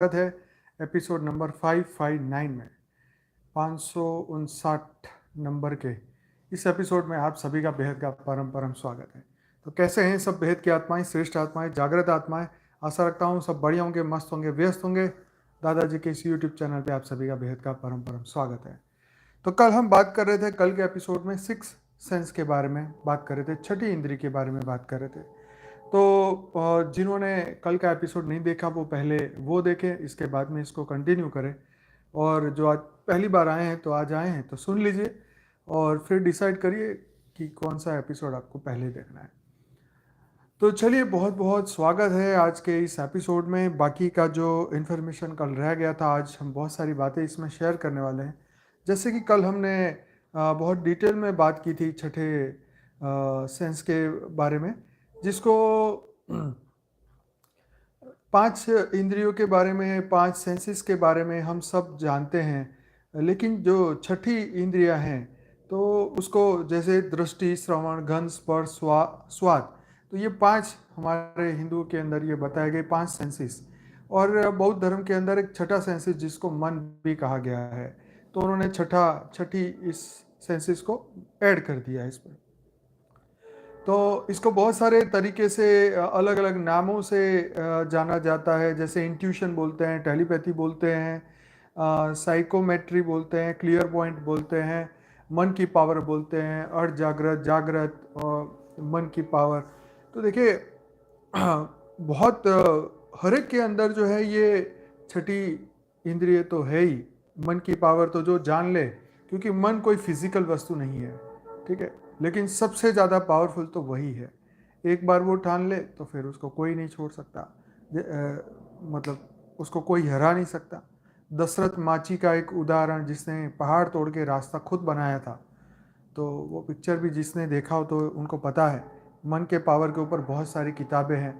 स्वागत है episode number 559 में 559 नंबर के इस एपिसोड में आप सभी का बेहद का परम परम स्वागत है। तो कैसे हैं सब बेहद की आत्माएं, श्रेष्ठ आत्माएं, जागृत आत्माएं। आशा रखता हूं सब बढ़िया होंगे, मस्त होंगे, व्यस्त होंगे। दादाजी के इस यूट्यूब चैनल पे आप सभी का बेहद का परम परम स्वागत है। तो कल हम बात कर रहे थे, कल के एपिसोड में सिक्स सेंस के बारे में बात कर रहे थे, छठी इंद्री के बारे में बात कर रहे थे। तो जिन्होंने कल का एपिसोड नहीं देखा वो पहले वो देखें, इसके बाद में इसको कंटिन्यू करें। और जो आज पहली बार आए हैं तो आज आए हैं तो सुन लीजिए और फिर डिसाइड करिए कि कौन सा एपिसोड आपको पहले देखना है। तो चलिए, बहुत बहुत स्वागत है आज के इस एपिसोड में। बाकी का जो इन्फॉर्मेशन कल रह गया था, आज हम बहुत सारी बातें इसमें शेयर करने वाले हैं। जैसे कि कल हमने बहुत डिटेल में बात की थी छठे सेंस के बारे में, जिसको पांच इंद्रियों के बारे में, पांच सेंसेस के बारे में हम सब जानते हैं। लेकिन जो छठी इंद्रियां हैं तो उसको, जैसे दृष्टि, श्रवण, गंध, स्पर्श, स्वाद, तो ये पांच हमारे हिंदुओं के अंदर ये बताए गए पांच सेंसेस। और बौद्ध धर्म के अंदर एक छठा सेंसेस जिसको मन भी कहा गया है, तो उन्होंने छठी इस सेंसेस को ऐड कर दिया है इस पर। तो इसको बहुत सारे तरीके से अलग अलग नामों से जाना जाता है। जैसे इंट्यूशन बोलते हैं, टेलीपैथी बोलते हैं, साइकोमेट्री बोलते हैं, क्लियर पॉइंट बोलते हैं, मन की पावर बोलते हैं, अर्ध जागृत, जागृत और मन की पावर। तो देखिए, बहुत हर एक के अंदर जो है ये छठी इंद्रिय तो है ही। मन की पावर तो जो जान ले, क्योंकि मन कोई फिजिकल वस्तु नहीं है, ठीक है, लेकिन सबसे ज़्यादा पावरफुल तो वही है। एक बार वो ठान ले तो फिर उसको कोई नहीं छोड़ सकता, मतलब उसको कोई हरा नहीं सकता। दशरथ माची का एक उदाहरण, जिसने पहाड़ तोड़ के रास्ता खुद बनाया था, तो वो पिक्चर भी जिसने देखा हो तो उनको पता है। मन के पावर के ऊपर बहुत सारी किताबें हैं।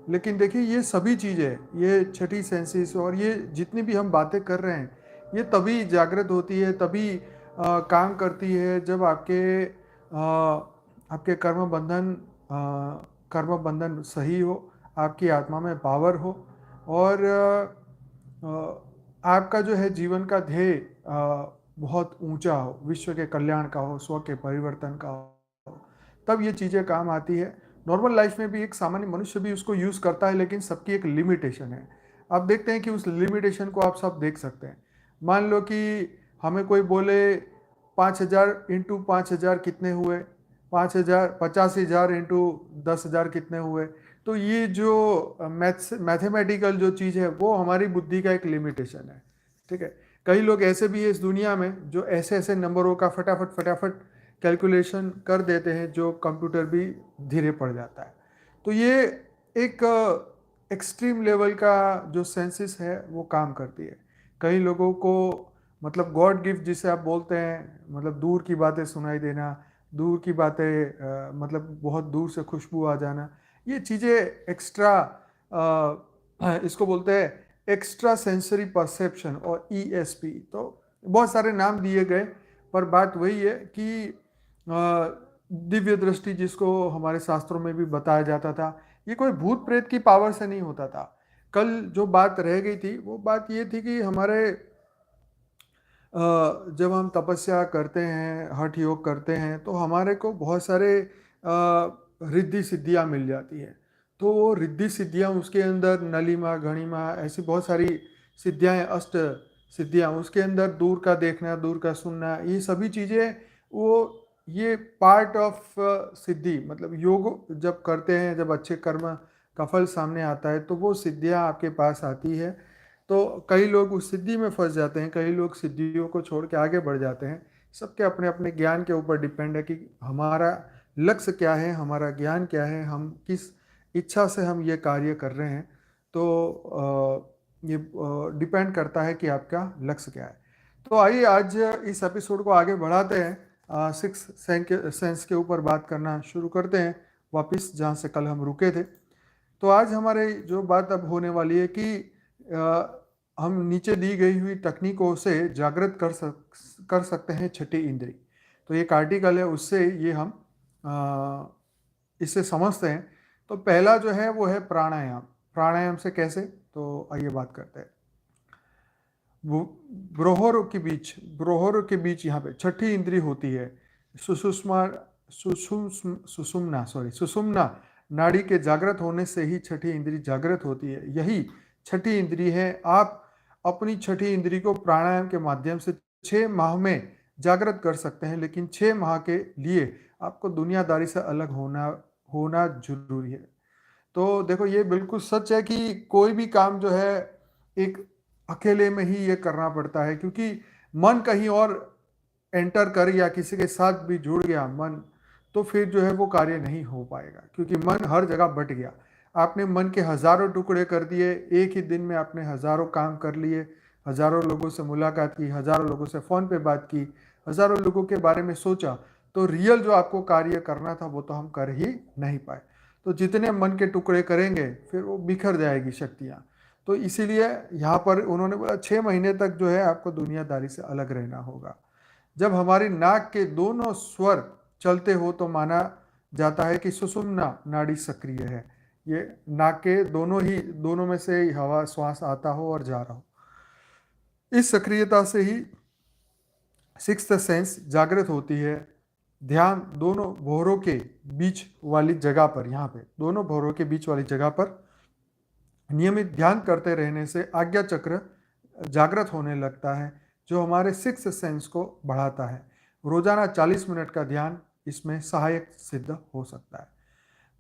लेकिन देखिए, ये सभी चीज़ें, ये छठी सेंसेस और ये जितनी भी हम बातें कर रहे हैं, ये तभी जागृत होती है, तभी काम करती है जब आपके कर्म बंधन सही हो, आपकी आत्मा में पावर हो, और आपका जो है जीवन का ध्येय बहुत ऊंचा हो, विश्व के कल्याण का हो, स्व के परिवर्तन का हो, तब ये चीज़ें काम आती है। नॉर्मल लाइफ में भी एक सामान्य मनुष्य भी उसको यूज़ करता है, लेकिन सबकी एक लिमिटेशन है। आप देखते हैं कि उस लिमिटेशन को आप सब देख सकते हैं। मान लो कि हमें कोई बोले 5,000 इंटू 5,000 कितने हुए, 5,000, 50,000 इंटू 10,000 कितने हुए। तो ये जो मैथमेटिकल जो चीज़ है वो हमारी बुद्धि का एक लिमिटेशन है, ठीक है। कई लोग ऐसे भी है इस दुनिया में जो ऐसे ऐसे नंबरों का फटाफट फटाफट कैलकुलेशन कर देते हैं, जो कंप्यूटर भी धीरे पड़ जाता है। तो ये एक एक्सट्रीम लेवल का जो सेंसिस है वो काम करती है। कई लोगों को, मतलब गॉड गिफ्ट जिसे आप बोलते हैं, मतलब दूर की बातें सुनाई देना, दूर की बातें, मतलब बहुत दूर से खुशबू आ जाना, ये चीज़ें एक्स्ट्रा, इसको बोलते हैं एक्स्ट्रा सेंसरी परसेप्शन और ESP। तो बहुत सारे नाम दिए गए, पर बात वही है कि दिव्य दृष्टि, जिसको हमारे शास्त्रों में भी बताया जाता था, ये कोई भूत प्रेत की पावर से नहीं होता था। कल जो बात रह गई थी वो बात ये थी कि हमारे जब हम तपस्या करते हैं, हठ योग करते हैं, तो हमारे को बहुत सारे रिद्धि सिद्धियाँ मिल जाती है। तो वो रिद्धि सिद्धियाँ, उसके अंदर नलिमा, घणिमा, ऐसी बहुत सारी सिद्धियाँ, अष्ट सिद्धियाँ, उसके अंदर दूर का देखना, दूर का सुनना, ये सभी चीज़ें, वो ये पार्ट ऑफ सिद्धि, मतलब योग जब करते हैं, जब अच्छे कर्म का फल सामने आता है तो वो सिद्धियाँ आपके पास आती है। तो कई लोग उस सिद्धि में फंस जाते हैं, कई लोग सिद्धियों को छोड़ के आगे बढ़ जाते हैं। सबके अपने अपने ज्ञान के ऊपर डिपेंड है कि हमारा लक्ष्य क्या है, हमारा ज्ञान क्या है, हम किस इच्छा से हम ये कार्य कर रहे हैं। तो ये डिपेंड करता है कि आपका लक्ष्य क्या है। तो आइए आज इस एपिसोड को आगे बढ़ाते हैं, सिक्स सेंस के ऊपर बात करना शुरू करते हैं, वापस जहाँ से कल हम रुके थे। तो आज हमारे जो बात अब होने वाली है कि हम नीचे दी गई हुई तकनीकों से जागृत कर सकते हैं छठी इंद्री। तो एक आर्टिकल है, उससे ये हम इससे समझते हैं। तो पहला जो है वो है प्राणायाम। प्राणायाम से कैसे, तो आइए बात करते हैं। वो ब्रोहोर के बीच यहाँ पे छठी इंद्री होती है। सुषुम्ना सुषुम्ना नाड़ी के जागृत होने से ही छठी इंद्री जागृत होती है। यही छठी इंद्री है। आप अपनी छठी इंद्री को प्राणायाम के माध्यम से 6 माह में जागृत कर सकते हैं, लेकिन 6 माह के लिए आपको दुनियादारी से अलग होना होना जरूरी है। तो देखो, ये बिल्कुल सच है कि कोई भी काम जो है एक अकेले में ही ये करना पड़ता है, क्योंकि मन कहीं और एंटर कर या किसी के साथ भी जुड़ गया मन, तो फिर जो है वो कार्य नहीं हो पाएगा, क्योंकि मन हर जगह बट गया। आपने मन के हजारों टुकड़े कर दिए, एक ही दिन में आपने हजारों काम कर लिए, हजारों लोगों से मुलाकात की, हजारों लोगों से फ़ोन पे बात की, हजारों लोगों के बारे में सोचा, तो रियल जो आपको कार्य करना था वो तो हम कर ही नहीं पाए। तो जितने मन के टुकड़े करेंगे फिर वो बिखर जाएगी शक्तियाँ। तो इसीलिए यहाँ पर उन्होंने बोला 6 महीने तक जो है आपको दुनियादारी से अलग रहना होगा। जब हमारी नाक के दोनों स्वर चलते हो तो माना जाता है कि सुषुम्ना नाड़ी सक्रिय है। ये नाक के दोनों में से ही हवा श्वास आता हो और जा रहा हो। इस सक्रियता से ही सिक्स्थ सेंस जागृत होती है। ध्यान दोनों भौरों के बीच वाली जगह पर, यहाँ पे दोनों भौरों के बीच वाली जगह पर नियमित ध्यान करते रहने से आज्ञा चक्र जागृत होने लगता है, जो हमारे सिक्स्थ सेंस को बढ़ाता है। रोजाना 40 मिनट का ध्यान इसमें सहायक सिद्ध हो सकता है।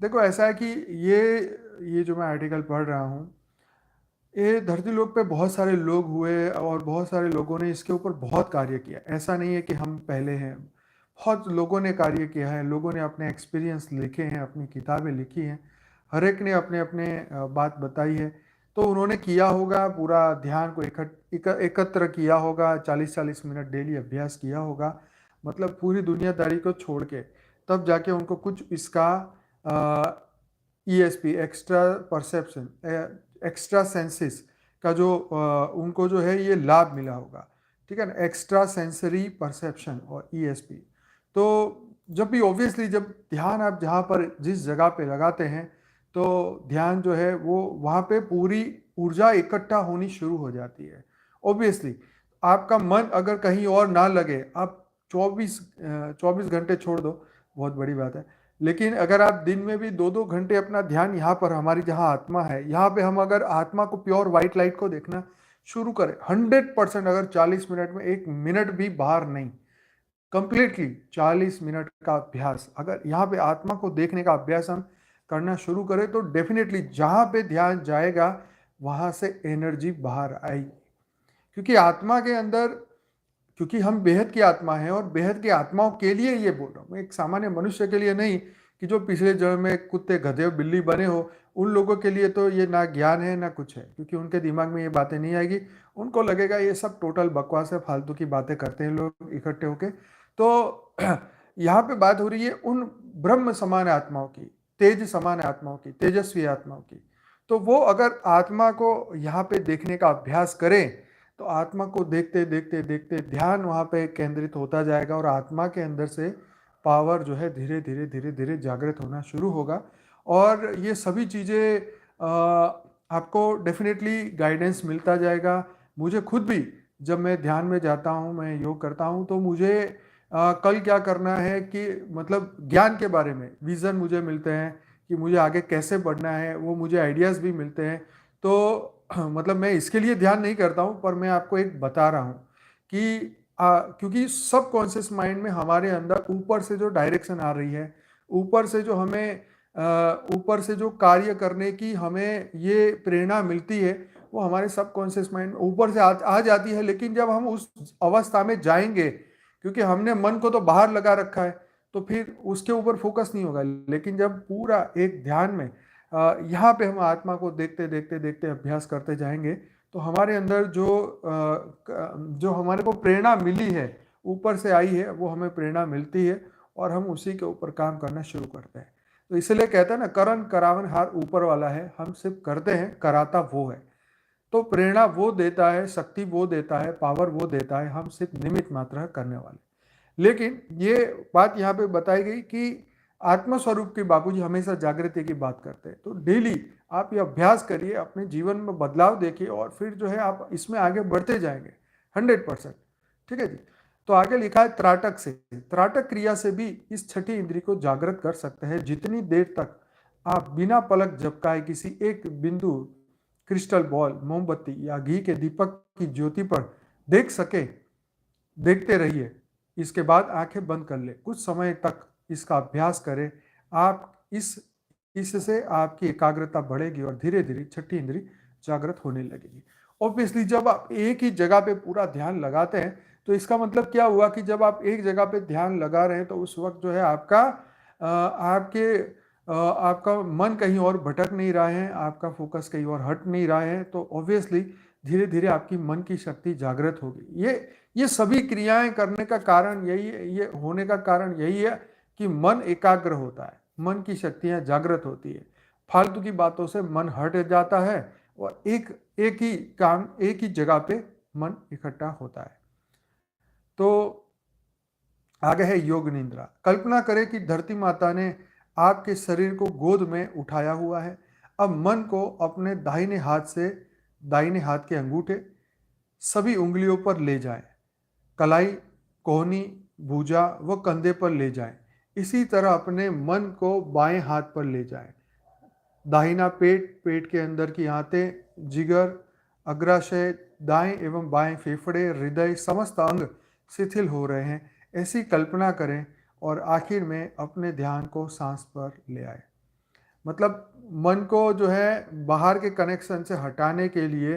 देखो, ऐसा है कि ये जो मैं आर्टिकल पढ़ रहा हूँ, ये धरती लोक पे बहुत सारे लोग हुए और बहुत सारे लोगों ने इसके ऊपर बहुत कार्य किया। ऐसा नहीं है कि हम पहले हैं, बहुत लोगों ने कार्य किया है, लोगों ने अपने एक्सपीरियंस लिखे हैं, अपनी किताबें लिखी हैं, हर एक ने अपने अपने बात बताई है। तो उन्होंने किया होगा, पूरा ध्यान को एकत्र किया होगा, 40-40 मिनट डेली अभ्यास किया होगा, मतलब पूरी दुनियादारी को छोड़ के, तब जाके उनको कुछ इसका ESP extra perception, extra senses का जो उनको जो है ये लाभ मिला होगा। ठीक है ना, एक्स्ट्रा सेंसरी परसेप्शन और ESP। तो जब भी ऑब्वियसली जब ध्यान आप जहाँ पर जिस जगह पे लगाते हैं, तो ध्यान जो है वो वहाँ पे पूरी ऊर्जा इकट्ठा होनी शुरू हो जाती है। ऑब्वियसली आपका मन अगर कहीं और ना लगे, आप 24 घंटे छोड़ दो, बहुत बड़ी बात है, लेकिन अगर आप दिन में भी 2-2 घंटे अपना ध्यान यहाँ पर, हमारी जहाँ आत्मा है, यहाँ पे हम अगर आत्मा को, प्योर वाइट लाइट को देखना शुरू करें 100%, अगर 40 मिनट में 1 मिनट भी बाहर नहीं, कंप्लीटली 40 मिनट का अभ्यास, अगर यहाँ पे आत्मा को देखने का अभ्यास हम करना शुरू करें, तो डेफिनेटली जहाँ पे ध्यान जाएगा वहाँ से एनर्जी बाहर आएगी। क्योंकि आत्मा के अंदर, क्योंकि हम बेहद की आत्मा है, और बेहद की आत्माओं के लिए ये बोल रहा हूँ मैं, एक सामान्य मनुष्य के लिए नहीं कि जो पिछले जन्म में कुत्ते गधे बिल्ली बने हो, उन लोगों के लिए तो ये ना ज्ञान है ना कुछ है, क्योंकि उनके दिमाग में ये बातें नहीं आएगी। उनको लगेगा ये सब टोटल बकवास है, फालतू की बातें करते हैं लोग इकट्ठे होके। तो यहाँ पे बात हो रही है उन ब्रह्म समान आत्माओं की, तेज समान आत्माओं की, तेजस्वी आत्माओं की। तो वो अगर आत्मा को यहाँ पे देखने का अभ्यास करें, तो आत्मा को देखते देखते देखते ध्यान वहाँ पे केंद्रित होता जाएगा, और आत्मा के अंदर से पावर जो है धीरे धीरे धीरे धीरे जागृत होना शुरू होगा। और ये सभी चीज़ें आपको डेफिनेटली गाइडेंस मिलता जाएगा। मुझे खुद भी जब मैं ध्यान में जाता हूँ, मैं योग करता हूँ, तो मुझे कल क्या करना है कि मतलब ज्ञान के बारे में विज़न मुझे मिलते हैं कि मुझे आगे कैसे बढ़ना है, वो मुझे आइडियाज़ भी मिलते हैं। तो मतलब मैं इसके लिए ध्यान नहीं करता हूँ, पर मैं आपको एक बता रहा हूँ कि क्योंकि सब कॉन्शियस माइंड में हमारे अंदर ऊपर से जो डायरेक्शन आ रही है, ऊपर से जो हमें ऊपर से जो कार्य करने की हमें ये प्रेरणा मिलती है, वो हमारे सब कॉन्शियस माइंड में ऊपर से आ जाती है। लेकिन जब हम उस अवस्था में जाएंगे, क्योंकि हमने मन को तो बाहर लगा रखा है, तो फिर उसके ऊपर फोकस नहीं होगा। लेकिन जब पूरा एक ध्यान में यहाँ पे हम आत्मा को देखते देखते देखते अभ्यास करते जाएंगे, तो हमारे अंदर जो हमारे को प्रेरणा मिली है, ऊपर से आई है, वो हमें प्रेरणा मिलती है, और हम उसी के ऊपर काम करना शुरू करते हैं। तो इसलिए कहते हैं ना, करन करावन हार ऊपर वाला है, हम सिर्फ करते हैं, कराता वो है। तो प्रेरणा वो देता है, शक्ति वो देता है, पावर वो देता है, हम सिर्फ निमित्त मात्र करने वाले। लेकिन ये बात यहाँ पे बताई गई कि आत्मस्वरूप के बापूजी हमेशा जागृति की बात करते हैं। तो डेली आप ये अभ्यास करिए, अपने जीवन में बदलाव देखिए और फिर जो है आप इसमें आगे बढ़ते जाएंगे 100%। ठीक है जी। तो आगे लिखा है त्राटक से। त्राटक क्रिया से भी इस छठी इंद्री को जागृत कर सकते हैं। जितनी देर तक आप बिना पलक झपकाए किसी एक बिंदु, क्रिस्टल बॉल, मोमबत्ती या घी के दीपक की ज्योति पर देख सके, देखते रहिए। इसके बाद आंखें बंद कर ले, कुछ समय तक इसका अभ्यास करें। आप इससे आपकी एकाग्रता बढ़ेगी और धीरे धीरे छठी इंद्री जागृत होने लगेगी। ऑब्वियसली जब आप एक ही जगह पे पूरा ध्यान लगाते हैं तो इसका मतलब क्या हुआ कि जब आप एक जगह पे ध्यान लगा रहे हैं तो उस वक्त जो है आपका मन कहीं और भटक नहीं रहा है, आपका फोकस कहीं और हट नहीं रहा है। तो ऑब्वियसली धीरे धीरे आपकी मन की शक्ति जागृत होगी। ये सभी क्रियाएं करने का कारण यही है, ये होने का कारण यही है कि मन एकाग्र होता है, मन की शक्तियां जागृत होती है, फालतू की बातों से मन हट जाता है और एक ही जगह पे मन इकट्ठा होता है। तो आगे है योग निद्रा। कल्पना करें कि धरती माता ने आपके शरीर को गोद में उठाया हुआ है। अब मन को अपने दाहिने हाथ के अंगूठे सभी उंगलियों पर ले जाएं। कलाई, कोहनी, भुजा व कंधे पर ले जाएं। इसी तरह अपने मन को बाएं हाथ पर ले जाएं। दाहिना पेट, पेट के अंदर की आंतें, जिगर, अग्राशय, दाएं एवं बाएं फेफड़े, हृदय, समस्त अंग शिथिल हो रहे हैं, ऐसी कल्पना करें और आखिर में अपने ध्यान को सांस पर ले आए। मतलब मन को जो है बाहर के कनेक्शन से हटाने के लिए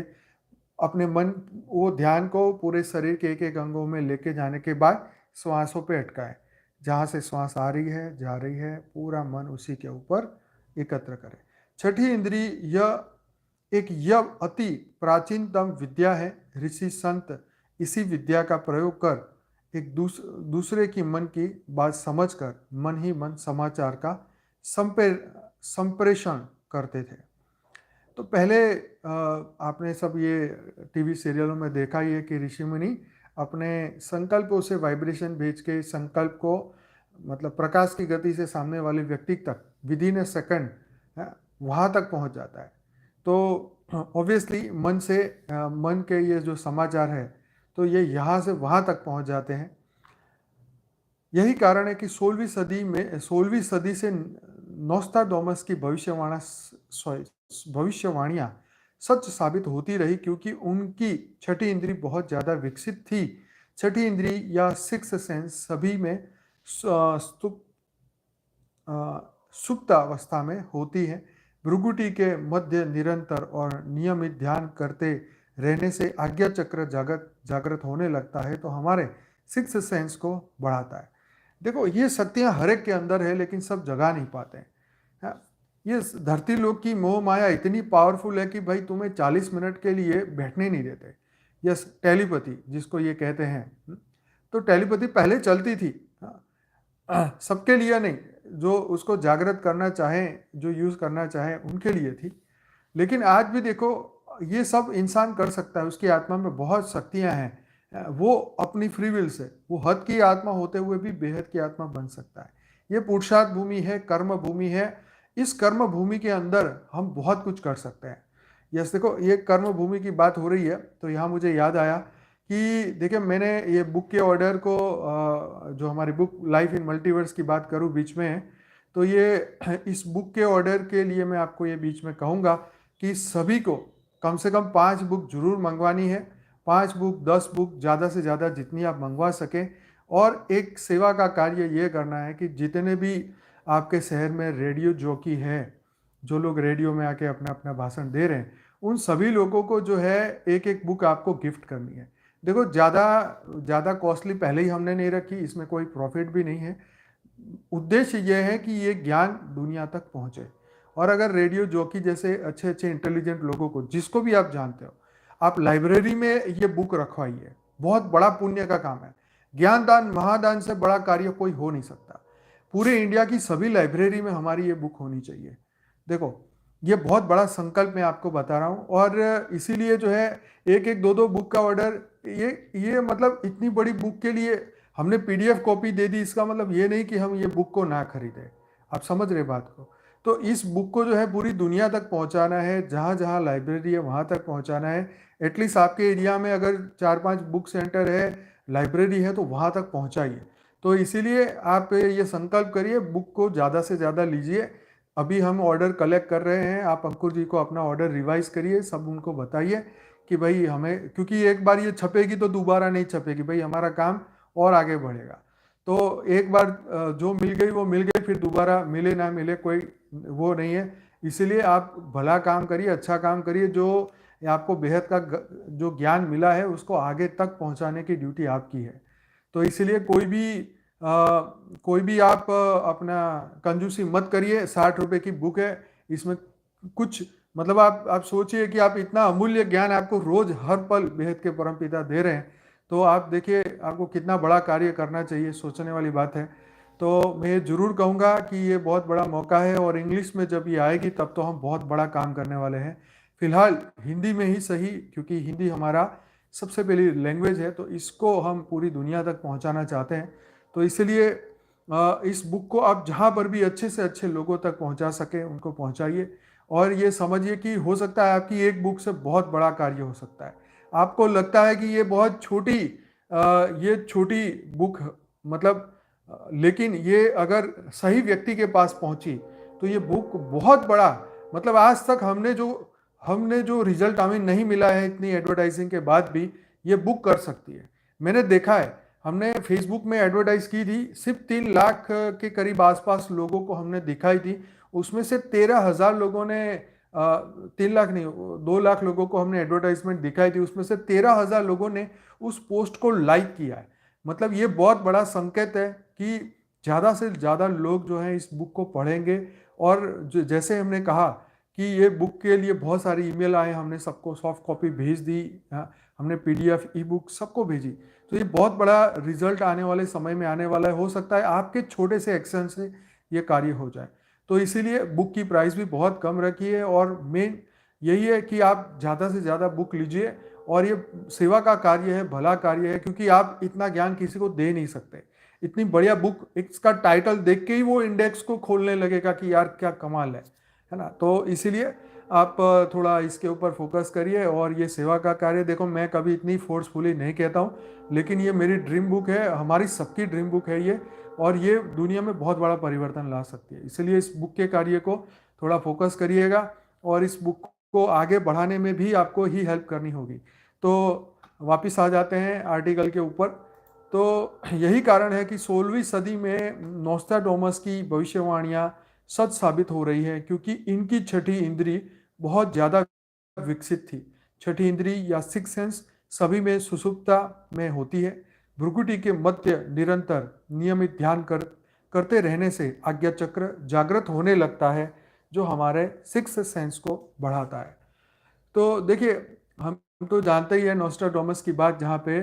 अपने वो ध्यान को पूरे शरीर के एक एक अंगों में लेके जाने के बाद श्वासों पे अटकाएं। जहाँ से श्वास आ रही है, जा रही है, पूरा मन उसी के ऊपर एकत्र करें। छठी इंद्री यह अति प्राचीनतम विद्या है। ऋषि संत इसी विद्या का प्रयोग कर एक दूसरे की मन की बात समझकर मन ही मन समाचार का संप्रेषण करते थे। तो पहले आपने सब ये टीवी सीरियलों में देखा ही है कि ऋषि मुनि अपने संकल्पों से वाइब्रेशन भेज के संकल्प को मतलब प्रकाश की गति से सामने वाले व्यक्ति तक विदिन ए सेकंड वहाँ तक पहुँच जाता है। तो ऑब्वियसली मन के ये जो समाचार है तो ये यहाँ से वहाँ तक पहुँच जाते हैं। यही कारण है कि 16वीं सदी से नोस्ट्राडामस की भविष्यवाणियां सच साबित होती रही, क्योंकि उनकी छठी इंद्री बहुत ज़्यादा विकसित थी। छठी इंद्री या सिक्स सेंस सभी में सुप्त अवस्था में होती है। भृगुटी के मध्य निरंतर और नियमित ध्यान करते रहने से आज्ञा चक्र जागृत होने लगता है, तो हमारे सिक्स सेंस को बढ़ाता है। देखो ये शक्तियाँ हर एक के अंदर है लेकिन सब जगा नहीं पाते हैं। ये धरती लोक की मोह माया इतनी पावरफुल है कि भाई तुम्हें 40 मिनट के लिए बैठने नहीं देते। यस, टेलीपैथी जिसको ये कहते हैं। तो टेलीपैथी पहले चलती थी, सबके लिए नहीं, जो उसको जागृत करना चाहें, जो यूज़ करना चाहें उनके लिए थी। लेकिन आज भी देखो ये सब इंसान कर सकता है, उसकी आत्मा में बहुत शक्तियाँ हैं। वो अपनी फ्री विल से वो हद की आत्मा होते हुए भी बेहद की आत्मा बन सकता है। ये पुरुषार्थ भूमि है, कर्म भूमि है। इस कर्म भूमि के अंदर हम बहुत कुछ कर सकते हैं। यस, देखो ये कर्म भूमि की बात हो रही है तो यहाँ मुझे याद आया कि देखिए मैंने ये बुक के ऑर्डर को जो हमारी बुक लाइफ इन मल्टीवर्स की बात करूँ बीच में, तो ये इस बुक के ऑर्डर के लिए मैं आपको ये बीच में कहूँगा कि सभी को कम से कम 5 बुक जरूर मंगवानी है। 5 बुक, 10 बुक, ज़्यादा से ज़्यादा जितनी आप मंगवा सकें। और एक सेवा का कार्य ये करना है कि जितने भी आपके शहर में रेडियो जॉकी है, जो लोग रेडियो में आके अपना अपना भाषण दे रहे हैं, उन सभी लोगों को जो है एक एक बुक आपको गिफ्ट करनी है। देखो ज़्यादा कॉस्टली पहले ही हमने नहीं रखी, इसमें कोई प्रॉफिट भी नहीं है। उद्देश्य यह है कि ये ज्ञान दुनिया तक पहुँचे। और अगर रेडियो जॉकी जैसे अच्छे अच्छे इंटेलिजेंट लोगों को, जिसको भी आप जानते हो, आप लाइब्रेरी में ये बुक रखवाइए, बहुत बड़ा पुण्य का काम है। ज्ञान दान महादान से बड़ा कार्य कोई हो नहीं सकता। पूरे इंडिया की सभी लाइब्रेरी में हमारी ये बुक होनी चाहिए। देखो ये बहुत बड़ा संकल्प मैं आपको बता रहा हूँ। और इसीलिए जो है एक एक दो बुक का ऑर्डर, ये मतलब इतनी बड़ी बुक के लिए हमने PDF कॉपी दे दी, इसका मतलब ये नहीं कि हम ये बुक को ना खरीदें। आप समझ रहे बात को। तो इस बुक को जो है पूरी दुनिया तक पहुंचाना है, जहाँ-जहाँ लाइब्रेरी है वहाँ तक पहुंचाना है। एटलीस्ट आपके एरिया में अगर 4-5 बुक सेंटर है, लाइब्रेरी है तो वहाँ तक पहुँचाइए। तो इसीलिए आप ये संकल्प करिए, बुक को ज़्यादा से ज़्यादा लीजिए। अभी हम ऑर्डर कलेक्ट कर रहे हैं, आप अंकुर जी को अपना ऑर्डर रिवाइज़ करिए, सब उनको बताइए कि भई हमें, क्योंकि एक बार ये छपेगी तो दोबारा नहीं छपेगी, भई हमारा काम और आगे बढ़ेगा। तो एक बार जो मिल गई वो मिल गई, फिर दोबारा मिले ना मिले कोई वो नहीं है। इसीलिए आप भला काम करिए, अच्छा काम करिए, जो आपको बेहद का जो ज्ञान मिला है उसको आगे तक पहुंचाने की ड्यूटी आपकी है। तो इसीलिए कोई भी आप अपना कंजूसी मत करिए। 60 रुपए की बुक है, इसमें कुछ मतलब आप सोचिए कि आप इतना अमूल्य ज्ञान आपको रोज हर पल बेहद के परमपिता दे रहे हैं, तो आप देखिए आपको कितना बड़ा कार्य करना चाहिए, सोचने वाली बात है। तो मैं ये ज़रूर कहूँगा कि ये बहुत बड़ा मौका है, और इंग्लिश में जब ये आएगी तब तो हम बहुत बड़ा काम करने वाले हैं। फिलहाल हिंदी में ही सही, क्योंकि हिंदी हमारा सबसे पहली लैंग्वेज है, तो इसको हम पूरी दुनिया तक पहुंचाना चाहते हैं। तो इसलिए इस बुक को आप जहां पर भी अच्छे से अच्छे लोगों तक पहुंचा सके उनको पहुंचाइए, और ये समझिए कि हो सकता है आपकी एक बुक से बहुत बड़ा कार्य हो सकता है। आपको लगता है कि ये बहुत ये छोटी बुक, मतलब लेकिन ये अगर सही व्यक्ति के पास पहुंची तो ये बुक बहुत बड़ा, मतलब आज तक हमने जो रिजल्ट हमें नहीं मिला है इतनी एडवर्टाइजिंग के बाद भी, ये बुक कर सकती है। मैंने देखा है, हमने फेसबुक में एडवर्टाइज की थी, सिर्फ 3 लाख के करीब आसपास लोगों को हमने दिखाई थी। उसमें से 13,000 लोगों ने 3 लाख नहीं, 2 लाख लोगों को हमने एडवर्टाइजमेंट दिखाई थी, उसमें से 13,000 लोगों ने उस पोस्ट को लाइक किया है। मतलब ये बहुत बड़ा संकेत है कि ज़्यादा से ज़्यादा लोग जो हैं इस बुक को पढ़ेंगे। और जैसे हमने कहा कि ये बुक के लिए बहुत सारी ईमेल आए, हमने सबको सॉफ्ट कॉपी भेज दी, हमने पीडीएफ ई बुक सबको भेजी। तो ये बहुत बड़ा रिजल्ट आने वाले समय में आने वाला है। हो सकता है आपके छोटे से एक्शन से ये कार्य हो जाए। तो इसीलिए बुक की प्राइस भी बहुत कम रखी है, और मेन यही है कि आप ज़्यादा से ज़्यादा बुक लीजिए, और ये सेवा का कार्य है, भला कार्य है, क्योंकि आप इतना ज्ञान किसी को दे नहीं सकते। इतनी बढ़िया बुक, इसका टाइटल देख के ही वो इंडेक्स को खोलने लगेगा कि यार क्या कमाल है ना। तो इसीलिए आप थोड़ा इसके ऊपर फोकस करिए, और ये सेवा का कार्य, देखो मैं कभी इतनी फोर्सफुली नहीं कहता हूँ, लेकिन ये मेरी ड्रीम बुक है, हमारी सबकी ड्रीम बुक है ये, और ये दुनिया में बहुत बड़ा परिवर्तन ला सकती है। इसलिए इस बुक के कार्य को थोड़ा फोकस करिएगा, और इस बुक को आगे बढ़ाने में भी आपको ही हेल्प करनी होगी। तो वापस आ जाते हैं आर्टिकल के ऊपर। तो यही कारण है कि 16वीं सदी में नोस्ट्राडामस की भविष्यवाणियां सच साबित हो रही है, क्योंकि इनकी छठी इंद्री बहुत ज़्यादा विकसित थी। छठी इंद्री या सिक्स सेंस सभी में सुषुप्ता में होती है। भ्रुकुटी के मध्य निरंतर नियमित ध्यान करते रहने से आज्ञा चक्र जागृत होने लगता है, जो हमारे सिक्स सेंस को बढ़ाता है। तो देखिए, हम तो जानते ही है नोस्ट्राडामस की बात, जहाँ पे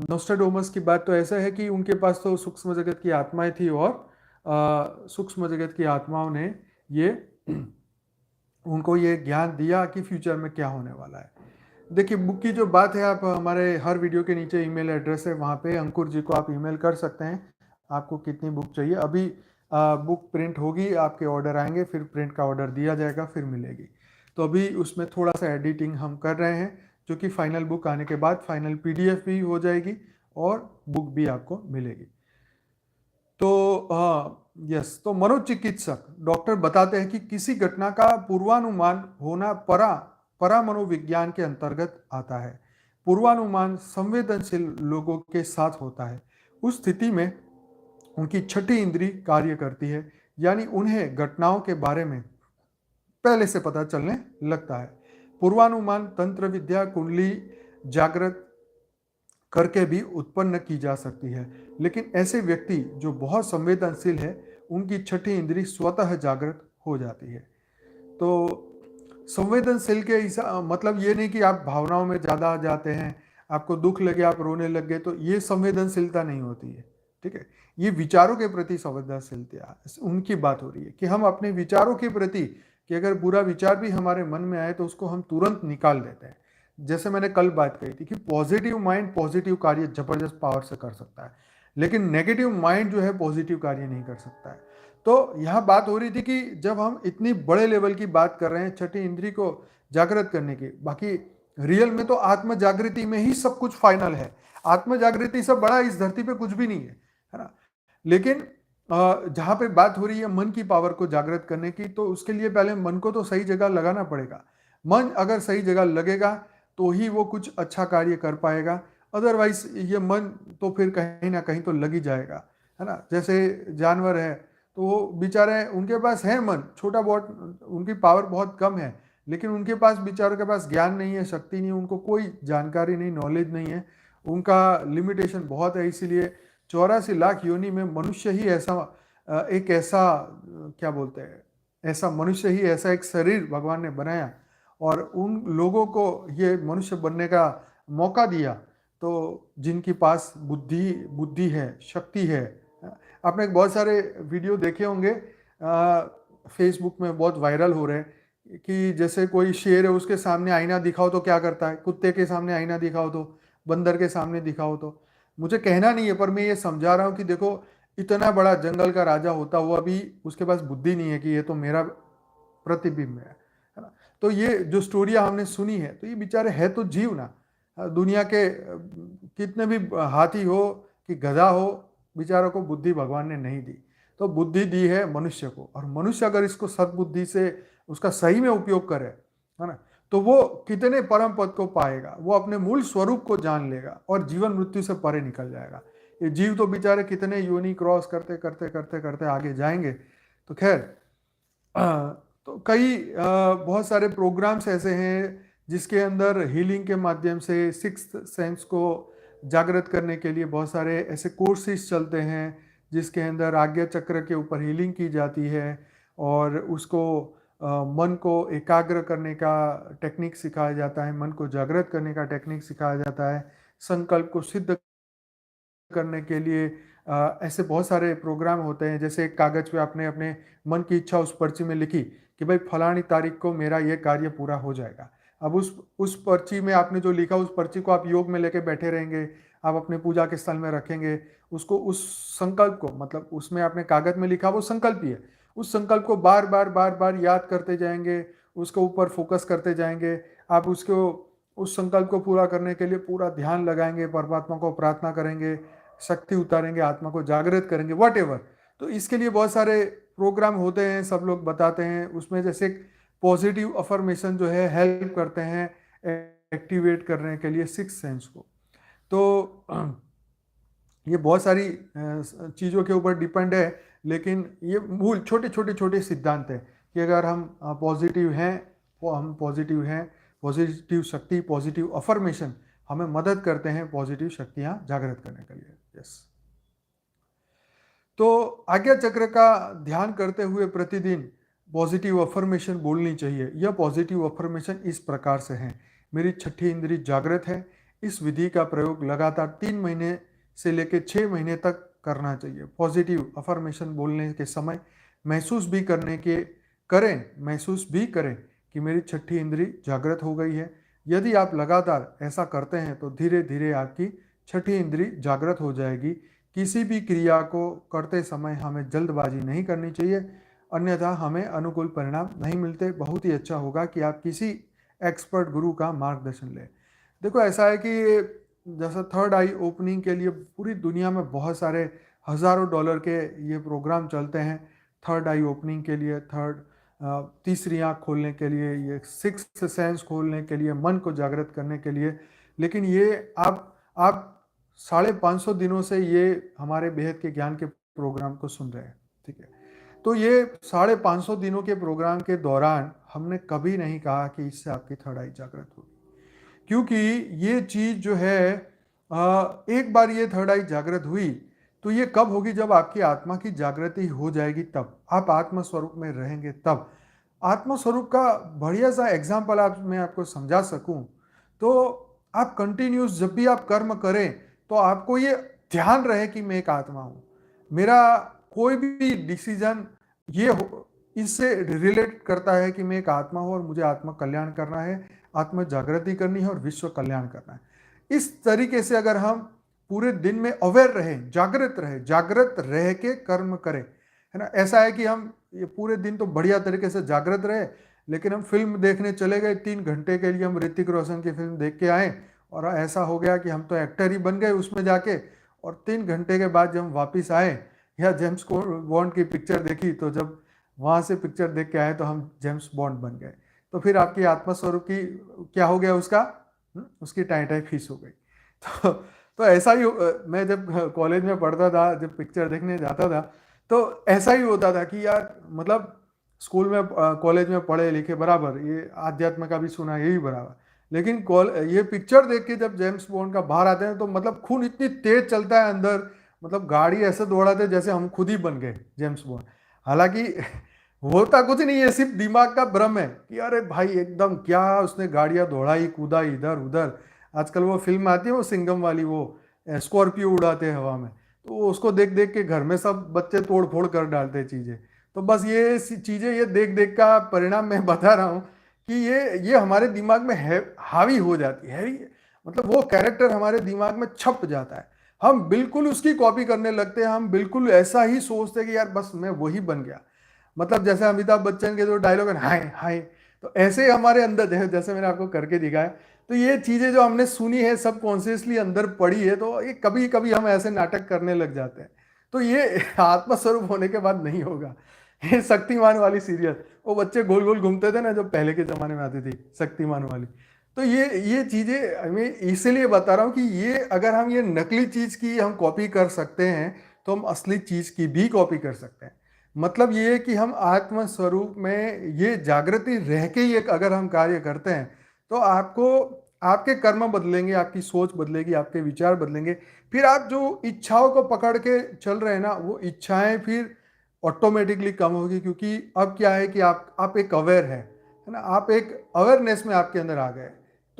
नोस्ट्राडामस की बात तो ऐसा है कि उनके पास तो सूक्ष्म जगत की आत्माएं थी, और सूक्ष्म जगत की आत्माओं ने ये उनको ये ज्ञान दिया कि फ्यूचर में क्या होने वाला है। देखिए, बुक की जो बात है, आप हमारे हर वीडियो के नीचे ईमेल एड्रेस है, वहाँ पे अंकुर जी को आप ईमेल कर सकते हैं आपको कितनी बुक चाहिए। अभी बुक प्रिंट होगी, आपके ऑर्डर आएंगे, फिर प्रिंट का ऑर्डर दिया जाएगा, फिर मिलेगी। तो अभी उसमें थोड़ा सा एडिटिंग हम कर रहे हैं, जो कि फाइनल बुक आने के बाद फाइनल पीडीएफ भी हो जाएगी, और बुक भी आपको मिलेगी। तो यस, तो मनोचिकित्सक डॉक्टर बताते हैं कि किसी घटना का पूर्वानुमान होना परा मनोविज्ञान के अंतर्गत आता है। पूर्वानुमान संवेदनशील लोगों के साथ होता है। उस स्थिति में उनकी छठी इंद्री कार्य करती है, यानी उन्हें घटनाओं के बारे में पहले से पता चलने लगता है। पूर्वानुमान तंत्र विद्या कुंडली जागृत करके भी उत्पन्न की जा सकती है, लेकिन ऐसे व्यक्ति जो बहुत संवेदनशील है, उनकी छठी इंद्री स्वतः जागृत हो जाती है। तो संवेदनशील के मतलब ये नहीं कि आप भावनाओं में ज़्यादा आ जाते हैं, आपको दुख लगे आप रोने लग गए, तो ये संवेदनशीलता नहीं होती है। ठीक है, ये विचारों के प्रति संवेदनशीलता, उनकी बात हो रही है कि हम अपने विचारों के प्रति, कि अगर बुरा विचार भी हमारे मन में आए तो उसको हम तुरंत निकाल देते हैं। जैसे मैंने कल बात कही थी कि पॉजिटिव माइंड पॉजिटिव कार्य जबरदस्त पावर से कर सकता है, लेकिन नेगेटिव माइंड जो है पॉजिटिव कार्य नहीं कर सकता है। तो यहाँ बात हो रही थी कि जब हम इतनी बड़े लेवल की बात कर रहे हैं छठी इंद्री को जागृत करने की, बाकी रियल में तो आत्म जागृति में ही सब कुछ फाइनल है। आत्म जागृति से बड़ा इस धरती पे कुछ भी नहीं है ना? लेकिन जहाँ पे बात हो रही है मन की पावर को जागृत करने की, तो उसके लिए पहले मन को तो सही जगह लगाना पड़ेगा। मन अगर सही जगह लगेगा तो ही वो कुछ अच्छा कार्य कर पाएगा, अदरवाइज ये मन तो फिर कहीं ना कहीं तो लग ही जाएगा, है ना? जैसे जानवर है, तो वो बेचारे, उनके पास है मन छोटा बहुत, उनकी पावर बहुत कम है, लेकिन उनके पास, बेचारों के पास ज्ञान नहीं है, शक्ति नहीं है, उनको कोई जानकारी नहीं, नॉलेज नहीं है, उनका लिमिटेशन बहुत है। इसीलिए 84 लाख योनि में मनुष्य ही ऐसा एक ऐसा क्या बोलते हैं, ऐसा मनुष्य ही ऐसा एक शरीर भगवान ने बनाया और उन लोगों को ये मनुष्य बनने का मौका दिया, तो जिनके पास बुद्धि बुद्धि है, शक्ति है। आपने बहुत सारे वीडियो देखे होंगे, फेसबुक में बहुत वायरल हो रहे हैं कि जैसे कोई शेर है, उसके सामने आईना दिखाओ तो क्या करता है, कुत्ते के सामने आईना दिखाओ तो, बंदर के सामने दिखाओ तो। मुझे कहना नहीं है पर मैं ये समझा रहा हूँ कि देखो, इतना बड़ा जंगल का राजा होता हुआ भी उसके पास बुद्धि नहीं है कि ये तो मेरा प्रतिबिंब है ना? तो ये जो स्टोरियाँ हमने सुनी है, तो ये बेचारे है तो जीव ना, दुनिया के कितने भी हाथी हो कि गधा हो, बेचारों को बुद्धि भगवान ने नहीं दी। तो बुद्धि दी है मनुष्य को, और मनुष्य अगर इसको सद्बुद्धि से उसका सही में उपयोग करे, है ना, तो वो कितने परम पद को पाएगा, वो अपने मूल स्वरूप को जान लेगा और जीवन मृत्यु से परे निकल जाएगा। ये जीव तो बेचारे कितने योनि क्रॉस करते करते करते करते आगे जाएंगे। तो खैर, तो कई बहुत सारे प्रोग्राम्स ऐसे हैं जिसके अंदर हीलिंग के माध्यम से सिक्स्थ सेंस को जागृत करने के लिए बहुत सारे ऐसे कोर्सेज चलते हैं, जिसके अंदर आज्ञा चक्र के ऊपर हीलिंग की जाती है और उसको मन को एकाग्र करने का टेक्निक सिखाया जाता है, मन को जागृत करने का टेक्निक सिखाया जाता है, संकल्प को सिद्ध करने के लिए ऐसे बहुत सारे प्रोग्राम होते हैं। जैसे एक कागज पे आपने अपने मन की इच्छा उस पर्ची में लिखी कि भाई फलानी तारीख को मेरा ये कार्य पूरा हो जाएगा। अब उस पर्ची में आपने जो लिखा, उस पर्ची को आप योग में लेके बैठे रहेंगे, आप अपने पूजा के स्थल में रखेंगे उसको, उस संकल्प को, मतलब उसमें आपने कागज में लिखा वो संकल्प ही है, उस संकल्प को बार बार बार बार याद करते जाएंगे, उसके ऊपर फोकस करते जाएंगे। आप उसको, उस संकल्प को पूरा करने के लिए पूरा ध्यान लगाएंगे, परमात्मा को प्रार्थना करेंगे, शक्ति उतारेंगे, आत्मा को जागृत करेंगे, वट एवर। तो इसके लिए बहुत सारे प्रोग्राम होते हैं, सब लोग बताते हैं उसमें। जैसे पॉजिटिव अफर्मेशन जो है हेल्प करते हैं एक्टिवेट करने के लिए सिक्स सेंस को। तो ये बहुत सारी चीज़ों के ऊपर डिपेंड है, लेकिन ये मूल छोटे छोटे छोटे सिद्धांत हैं कि अगर हम पॉजिटिव हैं, वो हम पॉजिटिव हैं, पॉजिटिव शक्ति, पॉजिटिव अफर्मेशन हमें मदद करते हैं पॉजिटिव शक्तियां जागृत करने के लिए। यस। तो आज्ञा चक्र का ध्यान करते हुए प्रतिदिन पॉजिटिव अफर्मेशन बोलनी चाहिए। यह पॉजिटिव अफर्मेशन इस प्रकार से है: मेरी छठी इंद्री जागृत है। इस विधि का प्रयोग लगातार 3 महीने से लेकर 6 महीने तक करना चाहिए। पॉजिटिव अफर्मेशन बोलने के समय महसूस भी करें कि मेरी छठी इंद्री जागृत हो गई है। यदि आप लगातार ऐसा करते हैं तो धीरे धीरे आपकी छठी इंद्री जागृत हो जाएगी। किसी भी क्रिया को करते समय हमें जल्दबाजी नहीं करनी चाहिए, अन्यथा हमें अनुकूल परिणाम नहीं मिलते। बहुत ही अच्छा होगा कि आप किसी एक्सपर्ट गुरु का मार्गदर्शन लें। देखो, ऐसा है कि जैसा थर्ड आई ओपनिंग के लिए पूरी दुनिया में बहुत सारे हज़ारों डॉलर के ये प्रोग्राम चलते हैं। थर्ड आई ओपनिंग के लिए, तीसरी आँख खोलने के लिए, ये सिक्स्थ सेंस खोलने के लिए, मन को जागृत करने के लिए। लेकिन ये आप 550 दिनों से ये हमारे बेहद के ज्ञान के प्रोग्राम को सुन रहे हैं, ठीक है? तो ये 550 दिनों के प्रोग्राम के दौरान हमने कभी नहीं कहा कि इससे आपकी थर्ड आई जागृत होगी, क्योंकि ये चीज़ जो है, एक बार ये थर्ड आई जागृत हुई तो ये कब होगी? जब आपकी आत्मा की जागृति हो जाएगी, तब आप आत्म स्वरूप में रहेंगे। तब आत्म स्वरूप का बढ़िया सा एग्जाम्पल मैं आपको समझा सकूं, तो आप कंटिन्यूस जब भी आप कर्म करें तो आपको ये ध्यान रहे कि मैं एक आत्मा हूं। मेरा कोई भी डिसीजन इससे रिलेट करता है कि मैं एक आत्मा हूं और मुझे आत्म कल्याण करना है, आत्म जागृति करनी है और विश्व कल्याण करना है। इस तरीके से अगर हम पूरे दिन में अवेयर रहे, जागृत रहे के कर्म करें, है ना? ऐसा है कि हम ये पूरे दिन तो बढ़िया तरीके से जागृत रहे, लेकिन हम फ़िल्म देखने चले गए 3 घंटे के लिए, हम ऋतिक रोशन की फ़िल्म देख के आए और ऐसा हो गया कि हम तो एक्टर ही बन गए उसमें जाके, और 3 घंटे के बाद जब हम वापिस आए या जेम्स बॉन्ड की पिक्चर देखी, तो जब वहाँ से पिक्चर देख के आए तो हम जेम्स बॉन्ड बन गए। तो फिर आपकी आत्मा स्वरूप की क्या हो गया उसका? उसकी टाई-टाई फीस हो गई। तो तो ऐसा ही मैं जब कॉलेज में पढ़ता था, जब पिक्चर देखने जाता था, तो ऐसा ही होता था कि यार मतलब स्कूल में कॉलेज में पढ़े लिखे बराबर, ये आध्यात्म का भी सुना यही बराबर, लेकिन ये पिक्चर देख के जब जेम्स बॉन्ड का बाहर आते हैं तो मतलब खून इतनी तेज चलता है अंदर, मतलब गाड़ी ऐसे दौड़ाते जैसे हम खुद ही बन गए जेम्स बॉन्ड। हालांकि होता कुछ नहीं है, सिर्फ दिमाग का भ्रम है कि अरे भाई एकदम क्या उसने गाड़ियां दौड़ाई कूदा इधर उधर। आजकल वो फिल्म आती है वो सिंघम वाली, वो स्कॉर्पियो उड़ाते हैं हवा में, तो उसको देख देख के घर में सब बच्चे तोड़ फोड़ कर डालते हैं चीजें। तो बस ये चीजें ये देख देख का परिणाम मैं बता रहा हूँ कि ये हमारे दिमाग में है, हावी हो जाती है, मतलब वो कैरेक्टर हमारे दिमाग में छप जाता है। हम बिल्कुल उसकी कॉपी करने लगते हैं, हम बिल्कुल ऐसा ही सोचते हैं कि यार बस मैं वही बन गया। मतलब जैसे अमिताभ बच्चन के जो डायलॉग है हाय हाय, तो ऐसे ही हमारे अंदर है, जैसे मैंने आपको करके दिखाया। तो ये चीजें जो हमने सुनी है सब कॉन्शियसली अंदर पड़ी है, तो ये कभी कभी हम ऐसे नाटक करने लग जाते हैं। तो ये आत्मस्वरूप होने के बाद नहीं होगा। ये शक्तिमान वाली सीरियल, वो बच्चे गोल गोल घूमते थे ना, जो पहले के जमाने में आती थी शक्तिमान वाली। तो ये चीजें मैं इसीलिए बता रहा हूँ कि ये अगर हम ये नकली चीज की हम कॉपी कर सकते हैं, तो हम असली चीज की भी कॉपी कर सकते हैं। मतलब ये है कि हम आत्म स्वरूप में ये जागृति रह के ही एक अगर हम कार्य करते हैं, तो आपको आपके कर्म बदलेंगे, आपकी सोच बदलेगी, आपके विचार बदलेंगे। फिर आप जो इच्छाओं को पकड़ के चल रहे हैं ना, वो इच्छाएं फिर ऑटोमेटिकली कम होगी, क्योंकि अब क्या है कि आप एक अवेयर है ना, आप एक अवेयरनेस में आपके अंदर आ गए।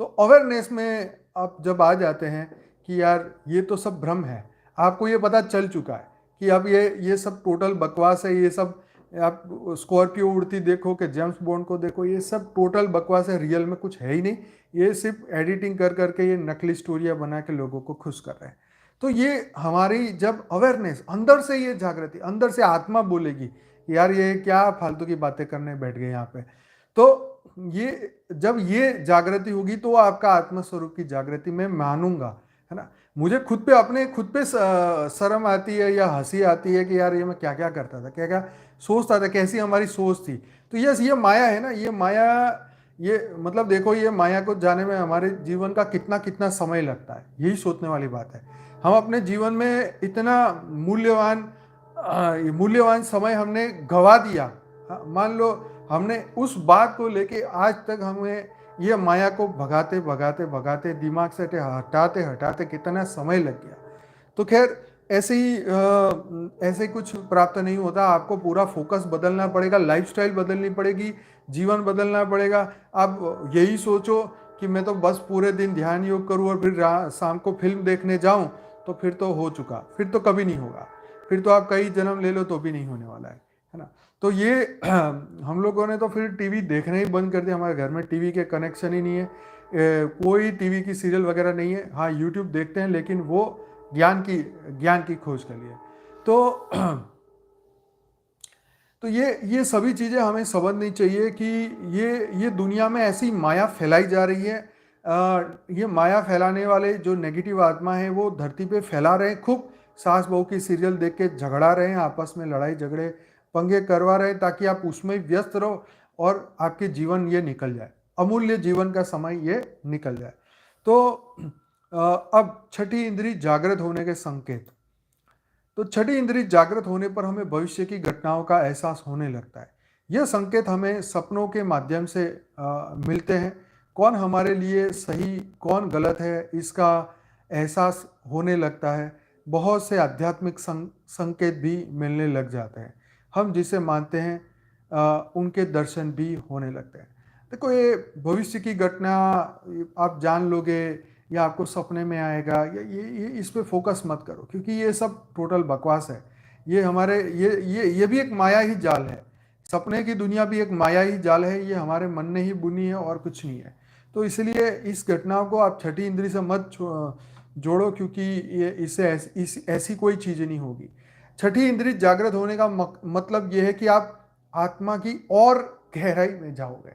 तो अवेयरनेस में आप जब आ जाते हैं कि यार ये तो सब भ्रम है, आपको ये पता चल चुका है कि अब ये सब टोटल बकवास है, ये सब आप स्कॉर्पियो उड़ती देखो कि जेम्स बॉन्ड को देखो, ये सब टोटल बकवास है, रियल में कुछ है ही नहीं। ये सिर्फ एडिटिंग कर करके ये नकली स्टोरियाँ बना के लोगों को खुश कर रहे हैं। तो ये हमारी जब अवेयरनेस अंदर से, ये जागृति अंदर से आत्मा बोलेगी कि यार ये क्या फालतू की बातें करने बैठ गए यहाँ पे, तो ये जब ये जागृति होगी तो आपका आत्मा स्वरूप की जागृति मैं मानूंगा, है ना। मुझे खुद पे शर्म आती है या हंसी आती है कि यार ये मैं क्या क्या करता था, क्या क्या सोचता था, कैसी हमारी सोच थी। तो यस, ये माया है ना, ये माया, ये मतलब देखो, ये माया को जाने में हमारे जीवन का कितना कितना समय लगता है, यही सोचने वाली बात है। हम अपने जीवन में इतना मूल्यवान मूल्यवान समय हमने गवा दिया। हाँ, मान लो हमने उस बात को लेके आज तक हमें ये माया को भगाते भगाते भगाते दिमाग से हटाते हटाते कितना समय लग गया। तो खैर ऐसे ही कुछ प्राप्त नहीं होता, आपको पूरा फोकस बदलना पड़ेगा, लाइफस्टाइल बदलनी पड़ेगी, जीवन बदलना पड़ेगा। आप यही सोचो कि मैं तो बस पूरे दिन ध्यान योग करूँ और फिर शाम को फिल्म देखने जाऊँ, तो फिर तो हो चुका, फिर तो कभी नहीं होगा। फिर तो आप कई जन्म ले लो तो भी नहीं होने वाला है ना। तो ये हम लोगों ने तो फिर टीवी देखना ही बंद कर दिया, हमारे घर में टीवी के कनेक्शन ही नहीं है, कोई टीवी की सीरियल वगैरह नहीं है। हाँ, यूट्यूब देखते हैं, लेकिन वो ज्ञान की खोज के लिए। तो तो ये सभी चीज़ें हमें समझनी चाहिए कि ये दुनिया में ऐसी माया फैलाई जा रही है। ये माया फैलाने वाले जो नेगेटिव आत्मा है वो धरती पे फैला रहे हैं, खूब सास बहू की सीरियल देख के झगड़ा रहे हैं, आपस में लड़ाई झगड़े पंगे करवा रहे हैं, ताकि आप उसमें व्यस्त रहो और आपके जीवन ये निकल जाए, अमूल्य जीवन का समय ये निकल जाए। तो अब छठी इंद्री जागृत होने के संकेत। तो छठी इंद्री जागृत होने पर हमें भविष्य की घटनाओं का एहसास होने लगता है। यह संकेत हमें सपनों के माध्यम से मिलते हैं। कौन हमारे लिए सही कौन गलत है, इसका एहसास होने लगता है। बहुत से आध्यात्मिक संकेत भी मिलने लग जाते हैं। हम जिसे मानते हैं उनके दर्शन भी होने लगते हैं। देखो, ये भविष्य की घटना आप जान लोगे या आपको सपने में आएगा, ये इस पे फोकस मत करो, क्योंकि ये सब टोटल बकवास है। ये हमारे ये भी एक माया ही जाल है। सपने की दुनिया भी एक माया ही जाल है, ये हमारे मन ने ही बुनी है और कुछ नहीं है। तो इसलिए इस घटनाओं को आप छठी इंद्री से मत जोड़ो, क्योंकि ये इससे ऐसी कोई चीज़ नहीं होगी। छठी इंद्रिय जागृत होने का मतलब यह है कि आप आत्मा की और गहराई में जाओगे,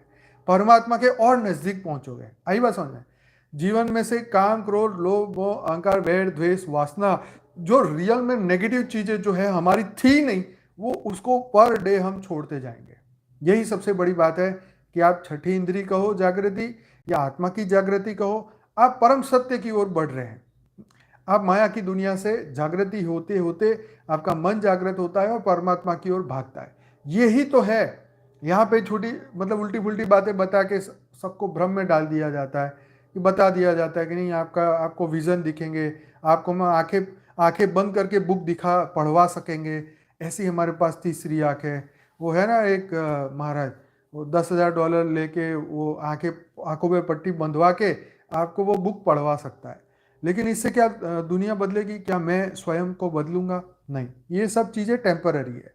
परमात्मा के और नजदीक पहुंचोगे। आई बात समझ में? जीवन में से काम, क्रोध, लोभ, मोह, अहंकार, वैर, द्वेष, वासना, जो रियल में नेगेटिव चीजें जो है हमारी थी नहीं, वो उसको पर डे हम छोड़ते जाएंगे। यही सबसे बड़ी बात है कि आप छठी इंद्री कहो जागृति या आत्मा की जागृति कहो, आप परम सत्य की ओर बढ़ रहे हैं। आप माया की दुनिया से जागृति होते होते आपका मन जागृत होता है और परमात्मा की ओर भागता है। यही तो है। यहाँ पे छोटी मतलब उल्टी पुल्टी बातें बता के सबको भ्रम में डाल दिया जाता है, कि बता दिया जाता है कि नहीं आपको विजन दिखेंगे, आपको मैं आंखें आंखें बंद करके बुक दिखा पढ़वा सकेंगे, ऐसी हमारे पास तीसरी आंख है। वो है ना एक महाराज, वो $10,000 लेके वो आंखों पे पट्टी बंधवा के आपको वो बुक पढ़वा सकता है। लेकिन इससे क्या दुनिया बदलेगी? क्या मैं स्वयं को बदलूंगा? नहीं। ये सब चीज़ें टेम्पररी है।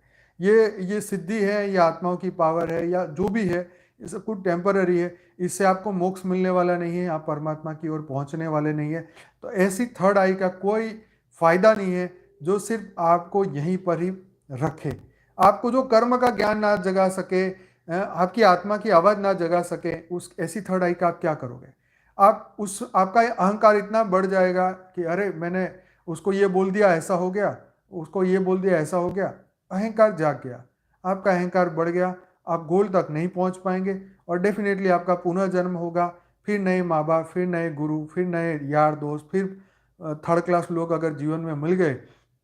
ये सिद्धि है या आत्माओं की पावर है या जो भी है, ये सब कुछ टेम्पररी है। इससे आपको मोक्ष मिलने वाला नहीं है, आप परमात्मा की ओर पहुंचने वाले नहीं है। तो ऐसी थर्ड आई का कोई फायदा नहीं है जो सिर्फ आपको यहीं पर ही रखे। आपको जो कर्म का ज्ञान ना जगा सके, आपकी आत्मा की आवाज ना जगा सके, उस ऐसी थर्ड आई का आप क्या करोगे? आपका अहंकार इतना बढ़ जाएगा कि अरे मैंने उसको ये बोल दिया ऐसा हो गया, उसको ये बोल दिया ऐसा हो गया। अहंकार जाग गया, आपका अहंकार बढ़ गया, आप गोल तक नहीं पहुंच पाएंगे और डेफिनेटली आपका पुनर्जन्म होगा। फिर नए माँ बाप, फिर नए गुरु, फिर नए यार दोस्त, फिर थर्ड क्लास लोग अगर जीवन में मिल गए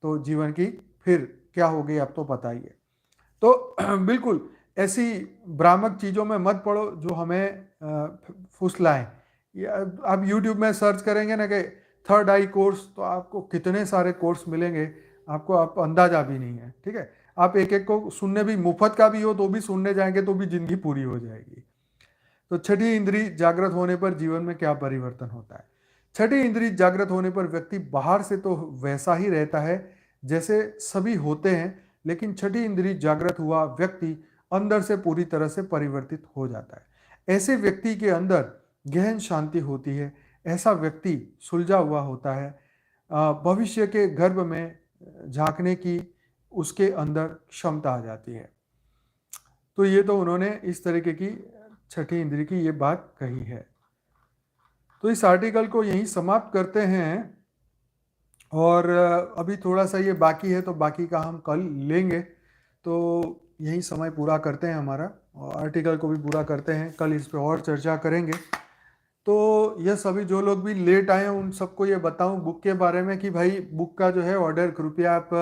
तो जीवन की फिर क्या होगी आप तो पता ही है। तो बिल्कुल ऐसी भ्रामक चीज़ों में मत पड़ो जो हमें फुसलाएं। आप YouTube में सर्च करेंगे ना कि थर्ड आई कोर्स, तो आपको कितने सारे कोर्स मिलेंगे, आपको आप अंदाजा भी नहीं है। ठीक है, आप एक एक को सुनने भी, मुफ्त का भी हो तो भी सुनने जाएंगे तो भी जिंदगी पूरी हो जाएगी। तो छठी इंद्री जागृत होने पर जीवन में क्या परिवर्तन होता है? छठी इंद्री जागृत होने पर व्यक्ति बाहर से तो वैसा ही रहता है जैसे सभी होते हैं, लेकिन छठी इंद्री जागृत हुआ व्यक्ति अंदर से पूरी तरह से परिवर्तित हो जाता है। ऐसे व्यक्ति के अंदर गहन शांति होती है। ऐसा व्यक्ति सुलझा हुआ होता है। भविष्य के गर्भ में झांकने की उसके अंदर क्षमता आ जाती है। तो ये तो उन्होंने इस तरीके की छठी इंद्री की ये बात कही है। तो इस आर्टिकल को यहीं समाप्त करते हैं और अभी थोड़ा सा ये बाकी है तो बाकी का हम कल लेंगे। तो यही समय पूरा करते हैं हमारा, और आर्टिकल को भी पूरा करते हैं, कल इस पर और चर्चा करेंगे। तो यह सभी जो लोग भी लेट आए हैं उन सबको ये बताऊं बुक के बारे में कि भाई बुक का जो है ऑर्डर कृपया आप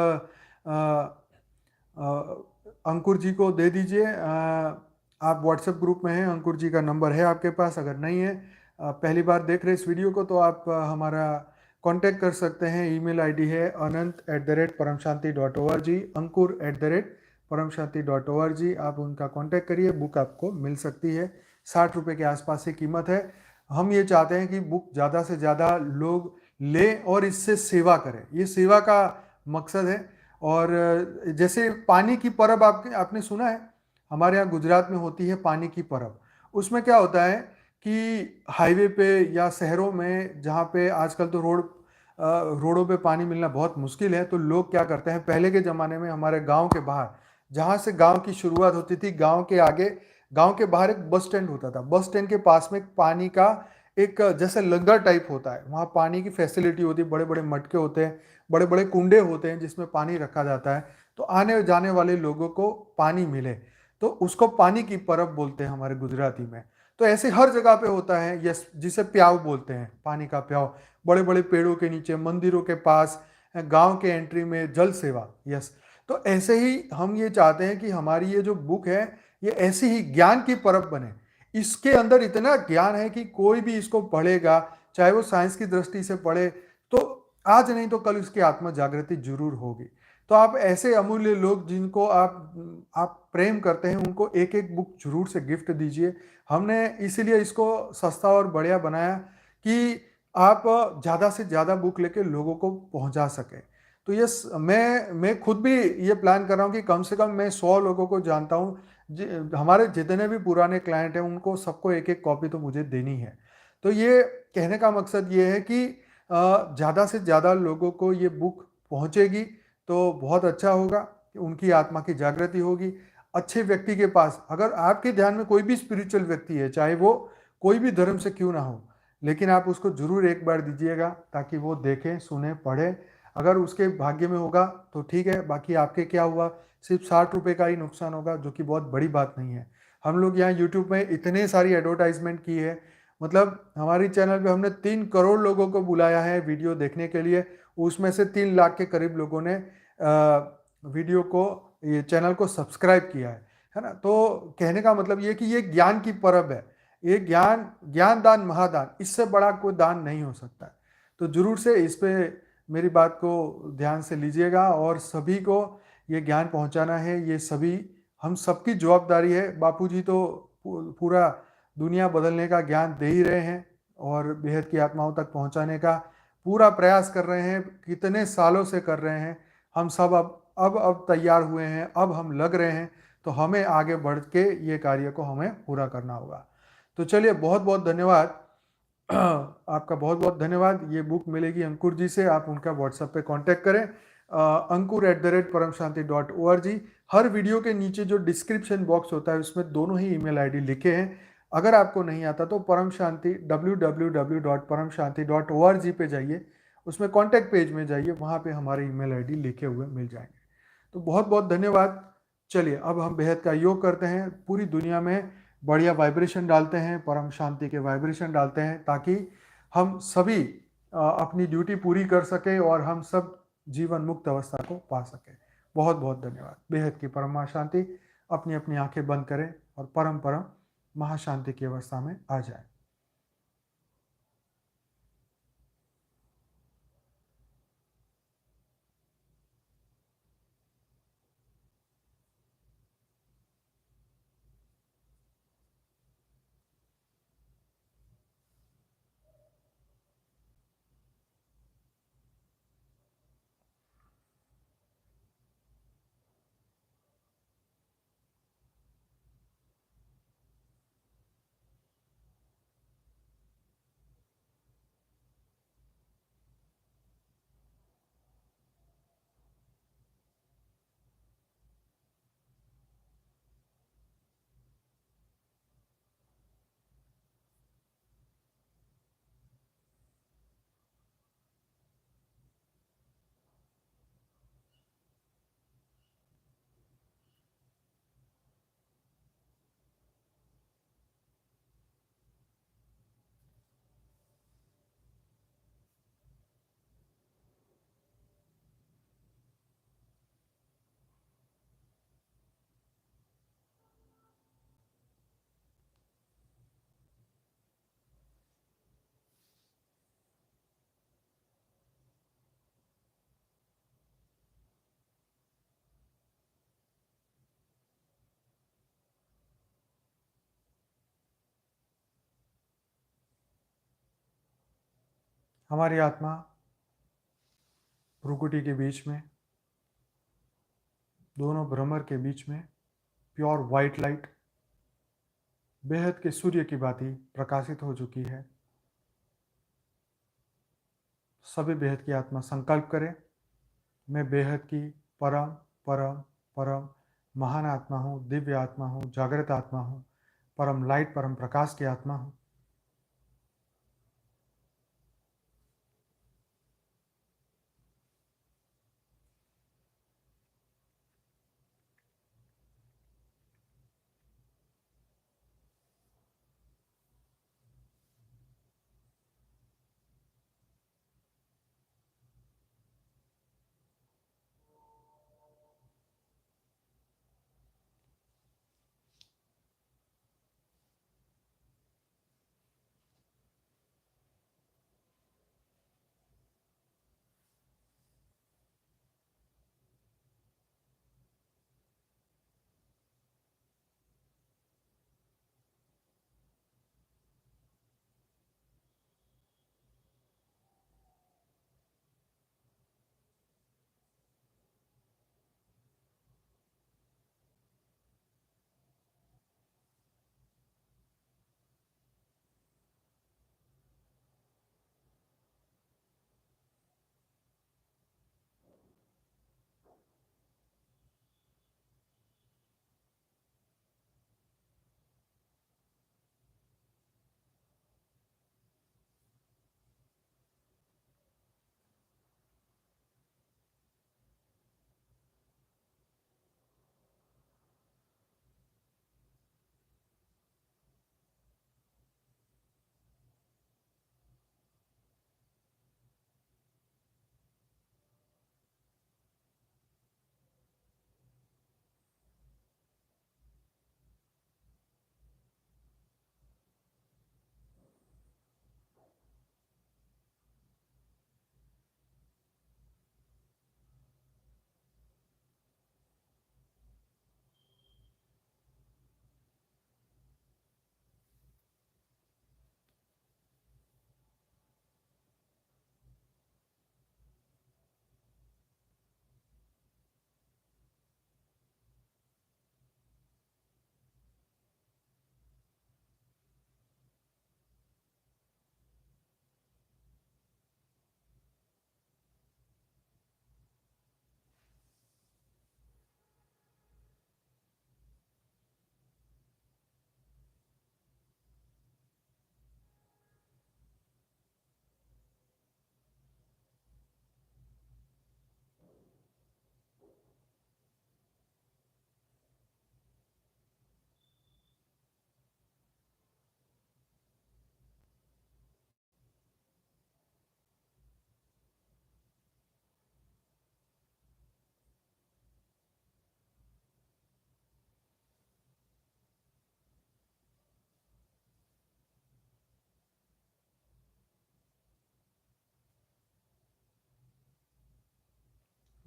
अंकुर जी को दे दीजिए। आप व्हाट्सएप ग्रुप में हैं, अंकुर जी का नंबर है आपके पास। अगर नहीं है, पहली बार देख रहे इस वीडियो को, तो आप हमारा कांटेक्ट कर सकते हैं। ईमेल आईडी है anant@paramshanti.org, ankur@paramshanti.org। आप उनका कांटेक्ट करिए, बुक आपको मिल सकती है। 60 रुपये के आसपास की कीमत है। हम ये चाहते हैं कि बुक ज़्यादा से ज़्यादा लोग लें और इससे सेवा करें, ये सेवा का मकसद है। और जैसे पानी की परब आपने सुना है, हमारे यहाँ गुजरात में होती है पानी की परब। उसमें क्या होता है कि हाईवे पे या शहरों में जहाँ पे आजकल तो रोडों पे पानी मिलना बहुत मुश्किल है, तो लोग क्या करते हैं, पहले के ज़माने में हमारे गांव के बाहर, जहाँ से गांव की शुरुआत होती थी, गांव के आगे, गांव के बाहर एक बस स्टैंड होता था। बस स्टैंड के पास में पानी का एक जैसे लंगर टाइप होता है, वहाँ पानी की फैसिलिटी होती है, बड़े बड़े मटके होते हैं, बड़े बड़े कुंडे होते हैं जिसमें पानी रखा जाता है, तो आने जाने वाले लोगों को पानी मिले। तो उसको पानी की परब बोलते हैं हमारे गुजराती में। तो ऐसे हर जगह पे होता है, यस, जिसे प्याव बोलते हैं, पानी का प्याव। बड़े बड़े पेड़ों के नीचे, मंदिरों के पास, गांव के एंट्री में जल सेवा, यस। तो ऐसे ही हम ये चाहते हैं कि हमारी ये जो बुक है ये ऐसी ही ज्ञान की परब बने। इसके अंदर इतना ज्ञान है कि कोई भी इसको पढ़ेगा, चाहे वो साइंस की दृष्टि से पढ़े, तो आज नहीं तो कल उसकी आत्म जागृति जरूर होगी। तो आप ऐसे अमूल्य लोग जिनको आप प्रेम करते हैं, उनको एक एक बुक जरूर से गिफ्ट दीजिए। हमने इसीलिए इसको सस्ता और बढ़िया बनाया कि आप ज़्यादा से ज़्यादा बुक लेके लोगों को पहुंचा सके। तो ये मैं खुद भी ये प्लान कर रहा हूँ कि कम से कम मैं 100 लोगों को जानता हूँ, हमारे जितने भी पुराने क्लाइंट हैं उनको सबको एक एक कॉपी तो मुझे देनी है। तो ये कहने का मकसद ये है कि ज़्यादा से ज़्यादा लोगों को ये बुक पहुँचेगी तो बहुत अच्छा होगा कि उनकी आत्मा की जागृति होगी। अच्छे व्यक्ति के पास अगर आपके ध्यान में कोई भी स्पिरिचुअल व्यक्ति है, चाहे वो कोई भी धर्म से क्यों ना हो, लेकिन आप उसको ज़रूर एक बार दीजिएगा ताकि वो देखें, सुने, पढ़े। अगर उसके भाग्य में होगा तो ठीक है, बाकी आपके क्या हुआ, सिर्फ 60 रुपए का ही नुकसान होगा, जो कि बहुत बड़ी बात नहीं है। हम लोग यहाँ यूट्यूब में इतने सारी एडवर्टाइजमेंट की है, मतलब हमारी चैनल पे हमने 3 करोड़ लोगों को बुलाया है वीडियो देखने के लिए, उसमें से 3 लाख के करीब लोगों ने वीडियो को, ये चैनल को सब्सक्राइब किया है ना? तो कहने का मतलब ये कि ये ज्ञान की परब है। ये ज्ञान दान महादान, इससे बड़ा कोई दान नहीं हो सकता है। तो जरूर से इस पे मेरी बात को ध्यान से लीजिएगा और सभी को ये ज्ञान पहुंचाना है। ये सभी हम सबकी जवाबदारी है। बापूजी तो पूरा दुनिया बदलने का ज्ञान दे ही रहे हैं और बेहद की आत्माओं तक पहुंचाने का पूरा प्रयास कर रहे हैं, कितने सालों से कर रहे हैं। हम सब अब तैयार हुए हैं, अब हम लग रहे हैं, तो हमें आगे बढ़ के ये कार्य को हमें पूरा करना होगा। तो चलिए, बहुत बहुत धन्यवाद। आपका बहुत बहुत धन्यवाद। ये बुक मिलेगी अंकुर जी से, आप उनका व्हाट्सएप पे कांटेक्ट करें, ankur@paramshanti.org। हर वीडियो के नीचे जो डिस्क्रिप्शन बॉक्स होता है उसमें दोनों ही ईमेल आईडी लिखे हैं। अगर आपको नहीं आता तो परम शांति www.paramshanti.org पे जाइए, उसमें कांटेक्ट पेज में जाइए, वहाँ पे हमारे ईमेल आईडी लिखे हुए मिल जाएंगे। तो बहुत बहुत धन्यवाद। चलिए, अब हम बेहद का योग करते हैं, पूरी दुनिया में बढ़िया वाइब्रेशन डालते हैं, परम शांति के वाइब्रेशन डालते हैं, ताकि हम सभी अपनी ड्यूटी पूरी कर सके और हम सब जीवन मुक्त अवस्था को पा सके। बहुत बहुत धन्यवाद। बेहद की परम शांति। अपनी अपनी आंखें बंद करें और परम परम महाशांति की अवस्था में आ जाए। हमारी आत्मा भ्रुकुटी के बीच में, दोनों भ्रमर के बीच में प्योर वाइट लाइट बेहद के सूर्य की भांति प्रकाशित हो चुकी है। सभी बेहद की आत्मा संकल्प करें, मैं बेहद की परम परम परम महान आत्मा हूँ, दिव्य आत्मा हूँ, जागृत आत्मा हूँ, परम लाइट, परम प्रकाश की आत्मा हूँ।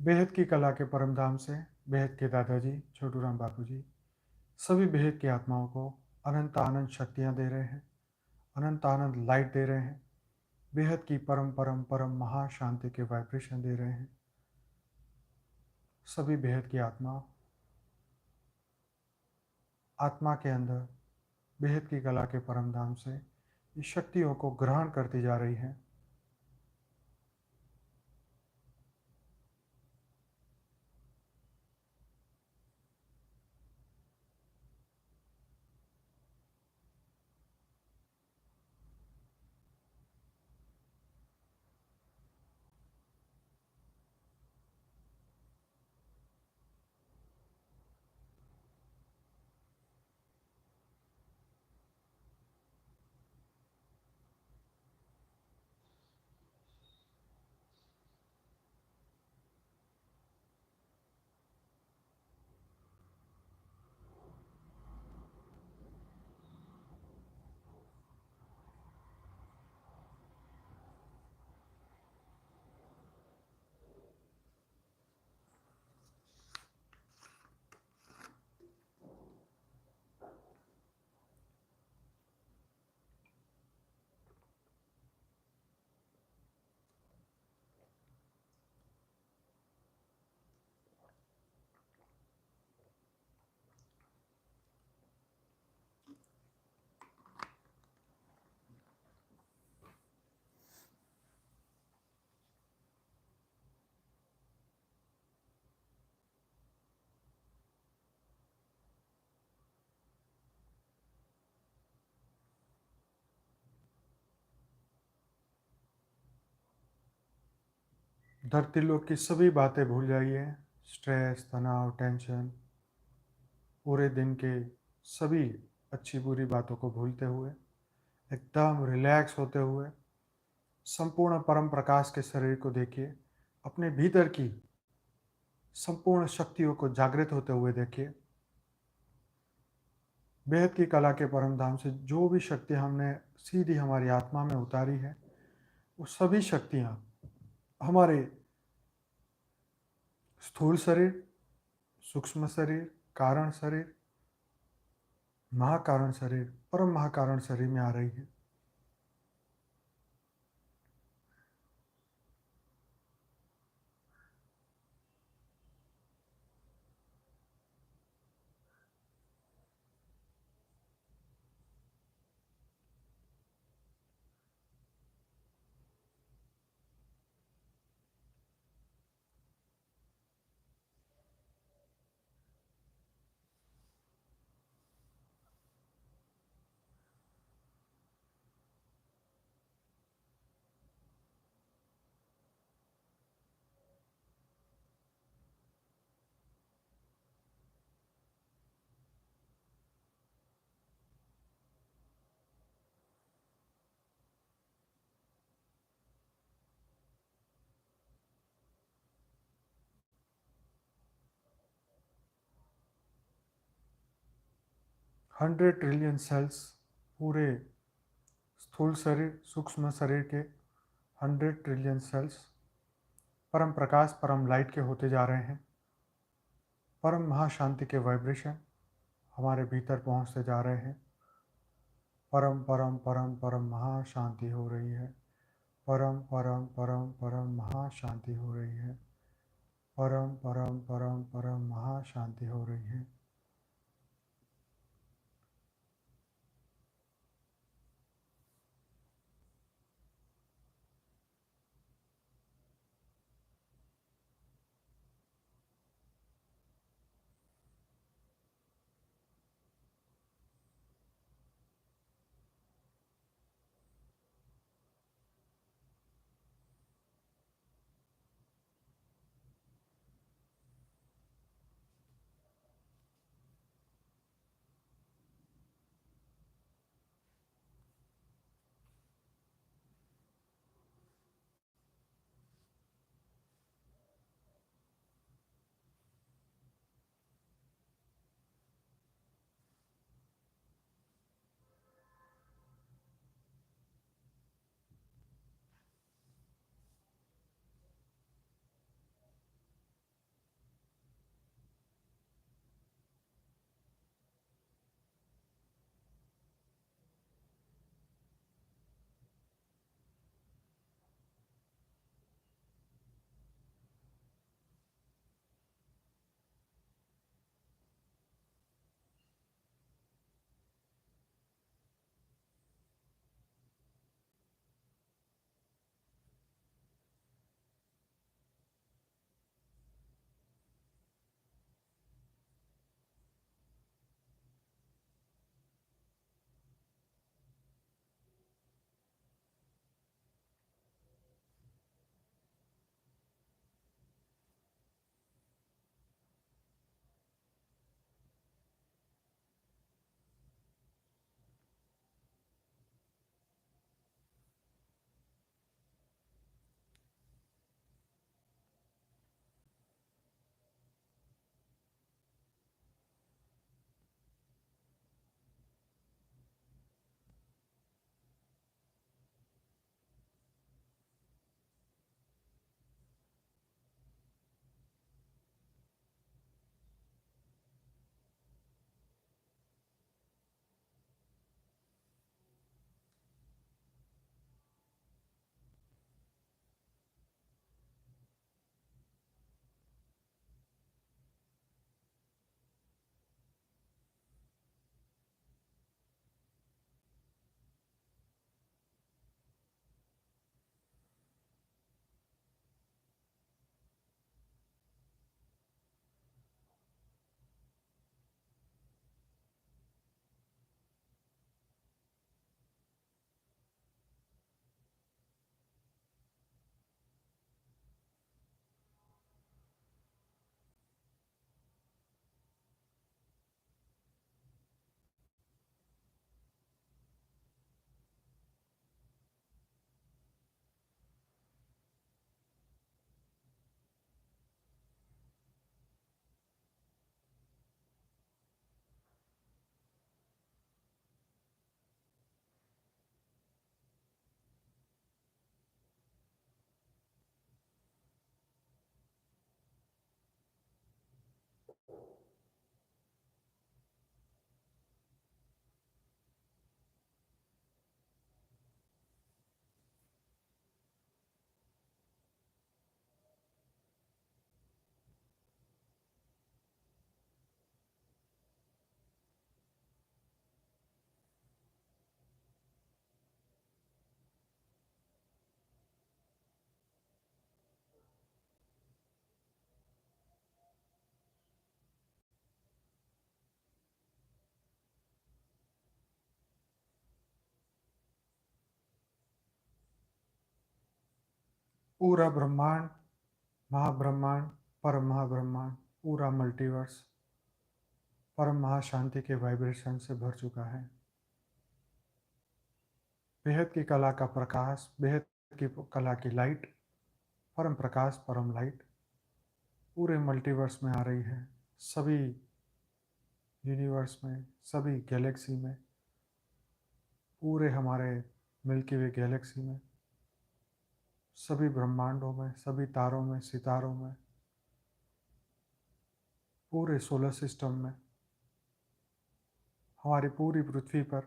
बेहद की कला के परम धाम से बेहद के दादाजी छोटू राम बापू जी सभी बेहद की आत्माओं को अनंत आनंद शक्तियाँ दे रहे हैं, अनंत आनंद लाइट दे रहे हैं, बेहद की परम परम परम महाशांति के वाइब्रेशन दे रहे हैं। सभी बेहद की आत्मा के अंदर बेहद की कला के परम धाम से इस शक्तियों को ग्रहण करती जा रही है। धरती लोक की सभी बातें भूल जाइए, स्ट्रेस, तनाव, टेंशन, पूरे दिन के सभी अच्छी बुरी बातों को भूलते हुए एकदम रिलैक्स होते हुए संपूर्ण परम प्रकाश के शरीर को देखिए। अपने भीतर की संपूर्ण शक्तियों को जागृत होते हुए देखिए। बेहद की कला के परम धाम से जो भी शक्ति हमने सीधी हमारी आत्मा में उतारी है, वो सभी शक्तियाँ हमारे स्थूल शरीर, सूक्ष्म शरीर, कारण शरीर, महाकारण शरीर, परम महाकारण शरीर में आ रही है। हंड्रेड ट्रिलियन सेल्स पूरे स्थूल शरीर, सूक्ष्म शरीर के 100 ट्रिलियन सेल्स परम प्रकाश, परम लाइट के होते जा रहे हैं। परम महाशांति के वाइब्रेशन हमारे भीतर पहुंचते जा रहे हैं। परम परम परम परम महाशांति हो रही है। परम परम परम परम महाशांति हो रही है। परम परम परम परम महाशांति हो रही है। पूरा ब्रह्मांड, महाब्रह्मांड, परम महाब्रह्मांड, पूरा मल्टीवर्स परम महाशांति के वाइब्रेशन से भर चुका है। बेहद की कला का प्रकाश, बेहद की कला की लाइट, परम प्रकाश, परम लाइट पूरे मल्टीवर्स में आ रही है। सभी यूनिवर्स में, सभी गैलेक्सी में, पूरे हमारे मिल्की वे गैलेक्सी में, सभी ब्रह्मांडों में, सभी तारों में, सितारों में, पूरे सोलर सिस्टम में, हमारी पूरी पृथ्वी पर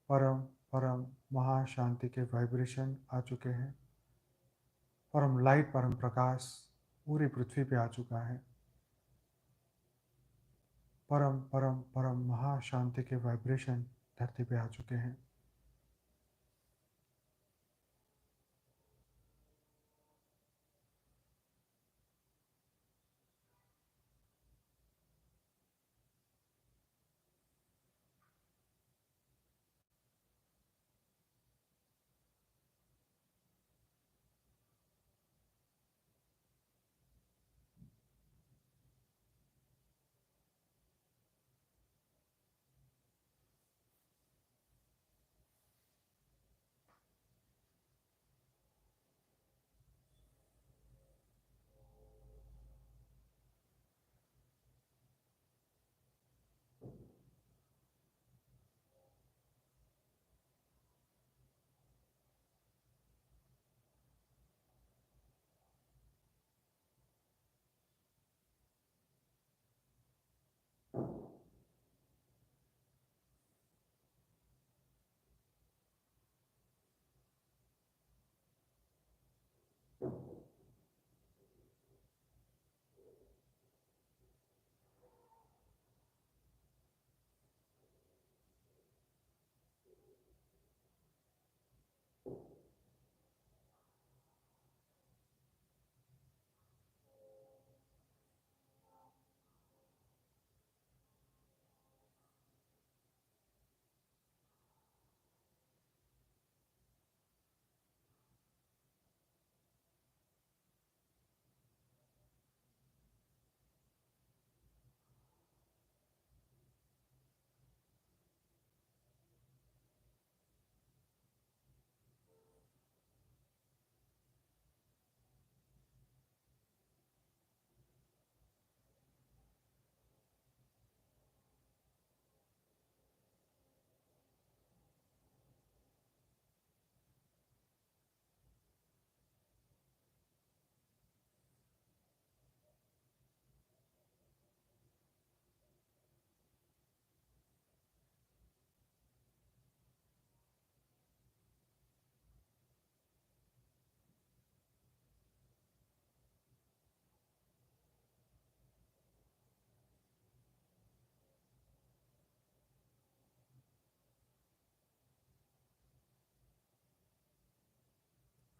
परम परम महाशांति के वाइब्रेशन आ चुके हैं। परम लाइट, परम प्रकाश पूरी पृथ्वी पे आ चुका है। परम परम परम महाशांति के वाइब्रेशन धरती पे आ चुके हैं।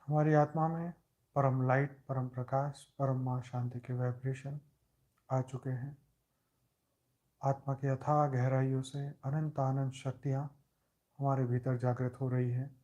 हमारी आत्मा में परम लाइट, परम प्रकाश, परम मां शांति के वाइब्रेशन आ चुके हैं। आत्मा की अथाह गहराइयों से अनंत अनंत शक्तियाँ हमारे भीतर जागृत हो रही हैं।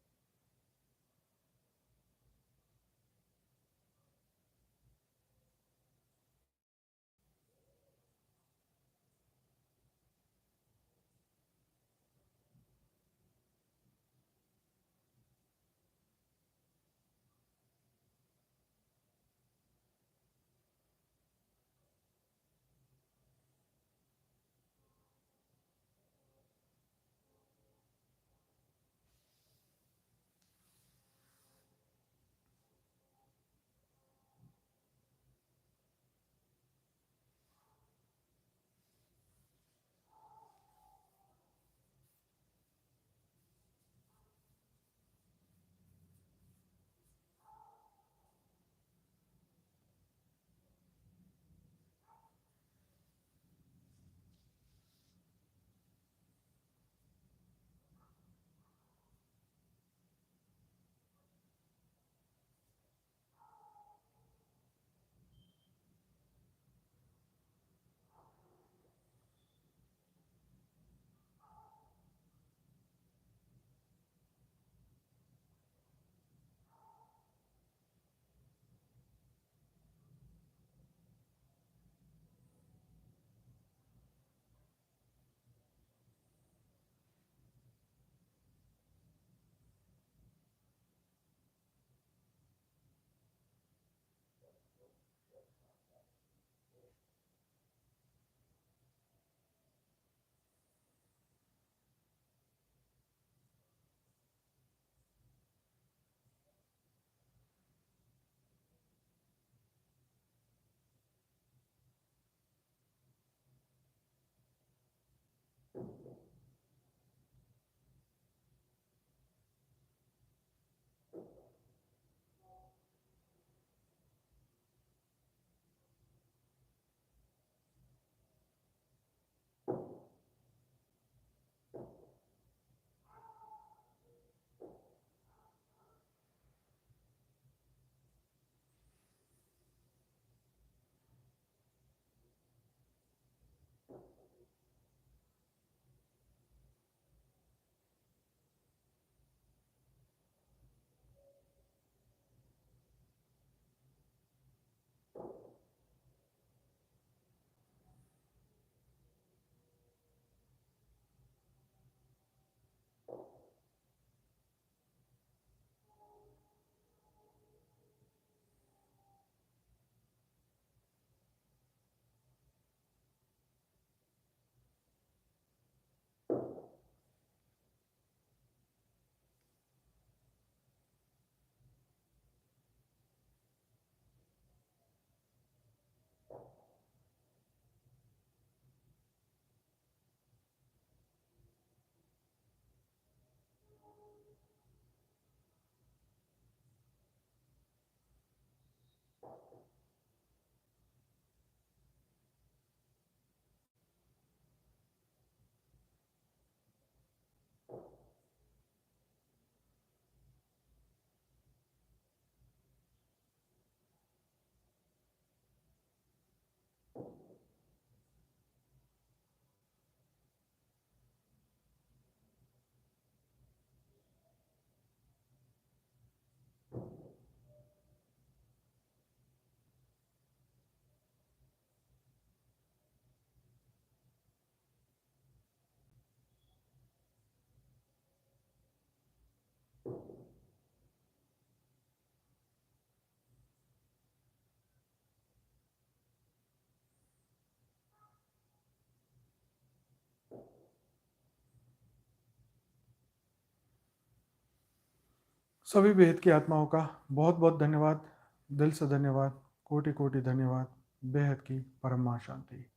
सभी बेहद की आत्माओं का बहुत बहुत धन्यवाद, दिल से धन्यवाद, कोटि कोटि धन्यवाद। बेहद की परम मां शांति।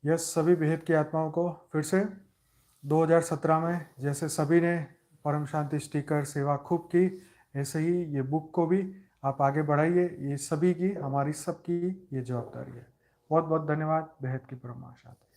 यस, सभी बेहद की आत्माओं को फिर से 2017 में जैसे सभी ने परम शांति स्टिकर सेवा खूब की, ऐसे ही ये बुक को भी आप आगे बढ़ाइए। ये सभी की, हमारी सबकी ये जवाबदारी है। बहुत बहुत धन्यवाद। बेहद की परम मां शांति।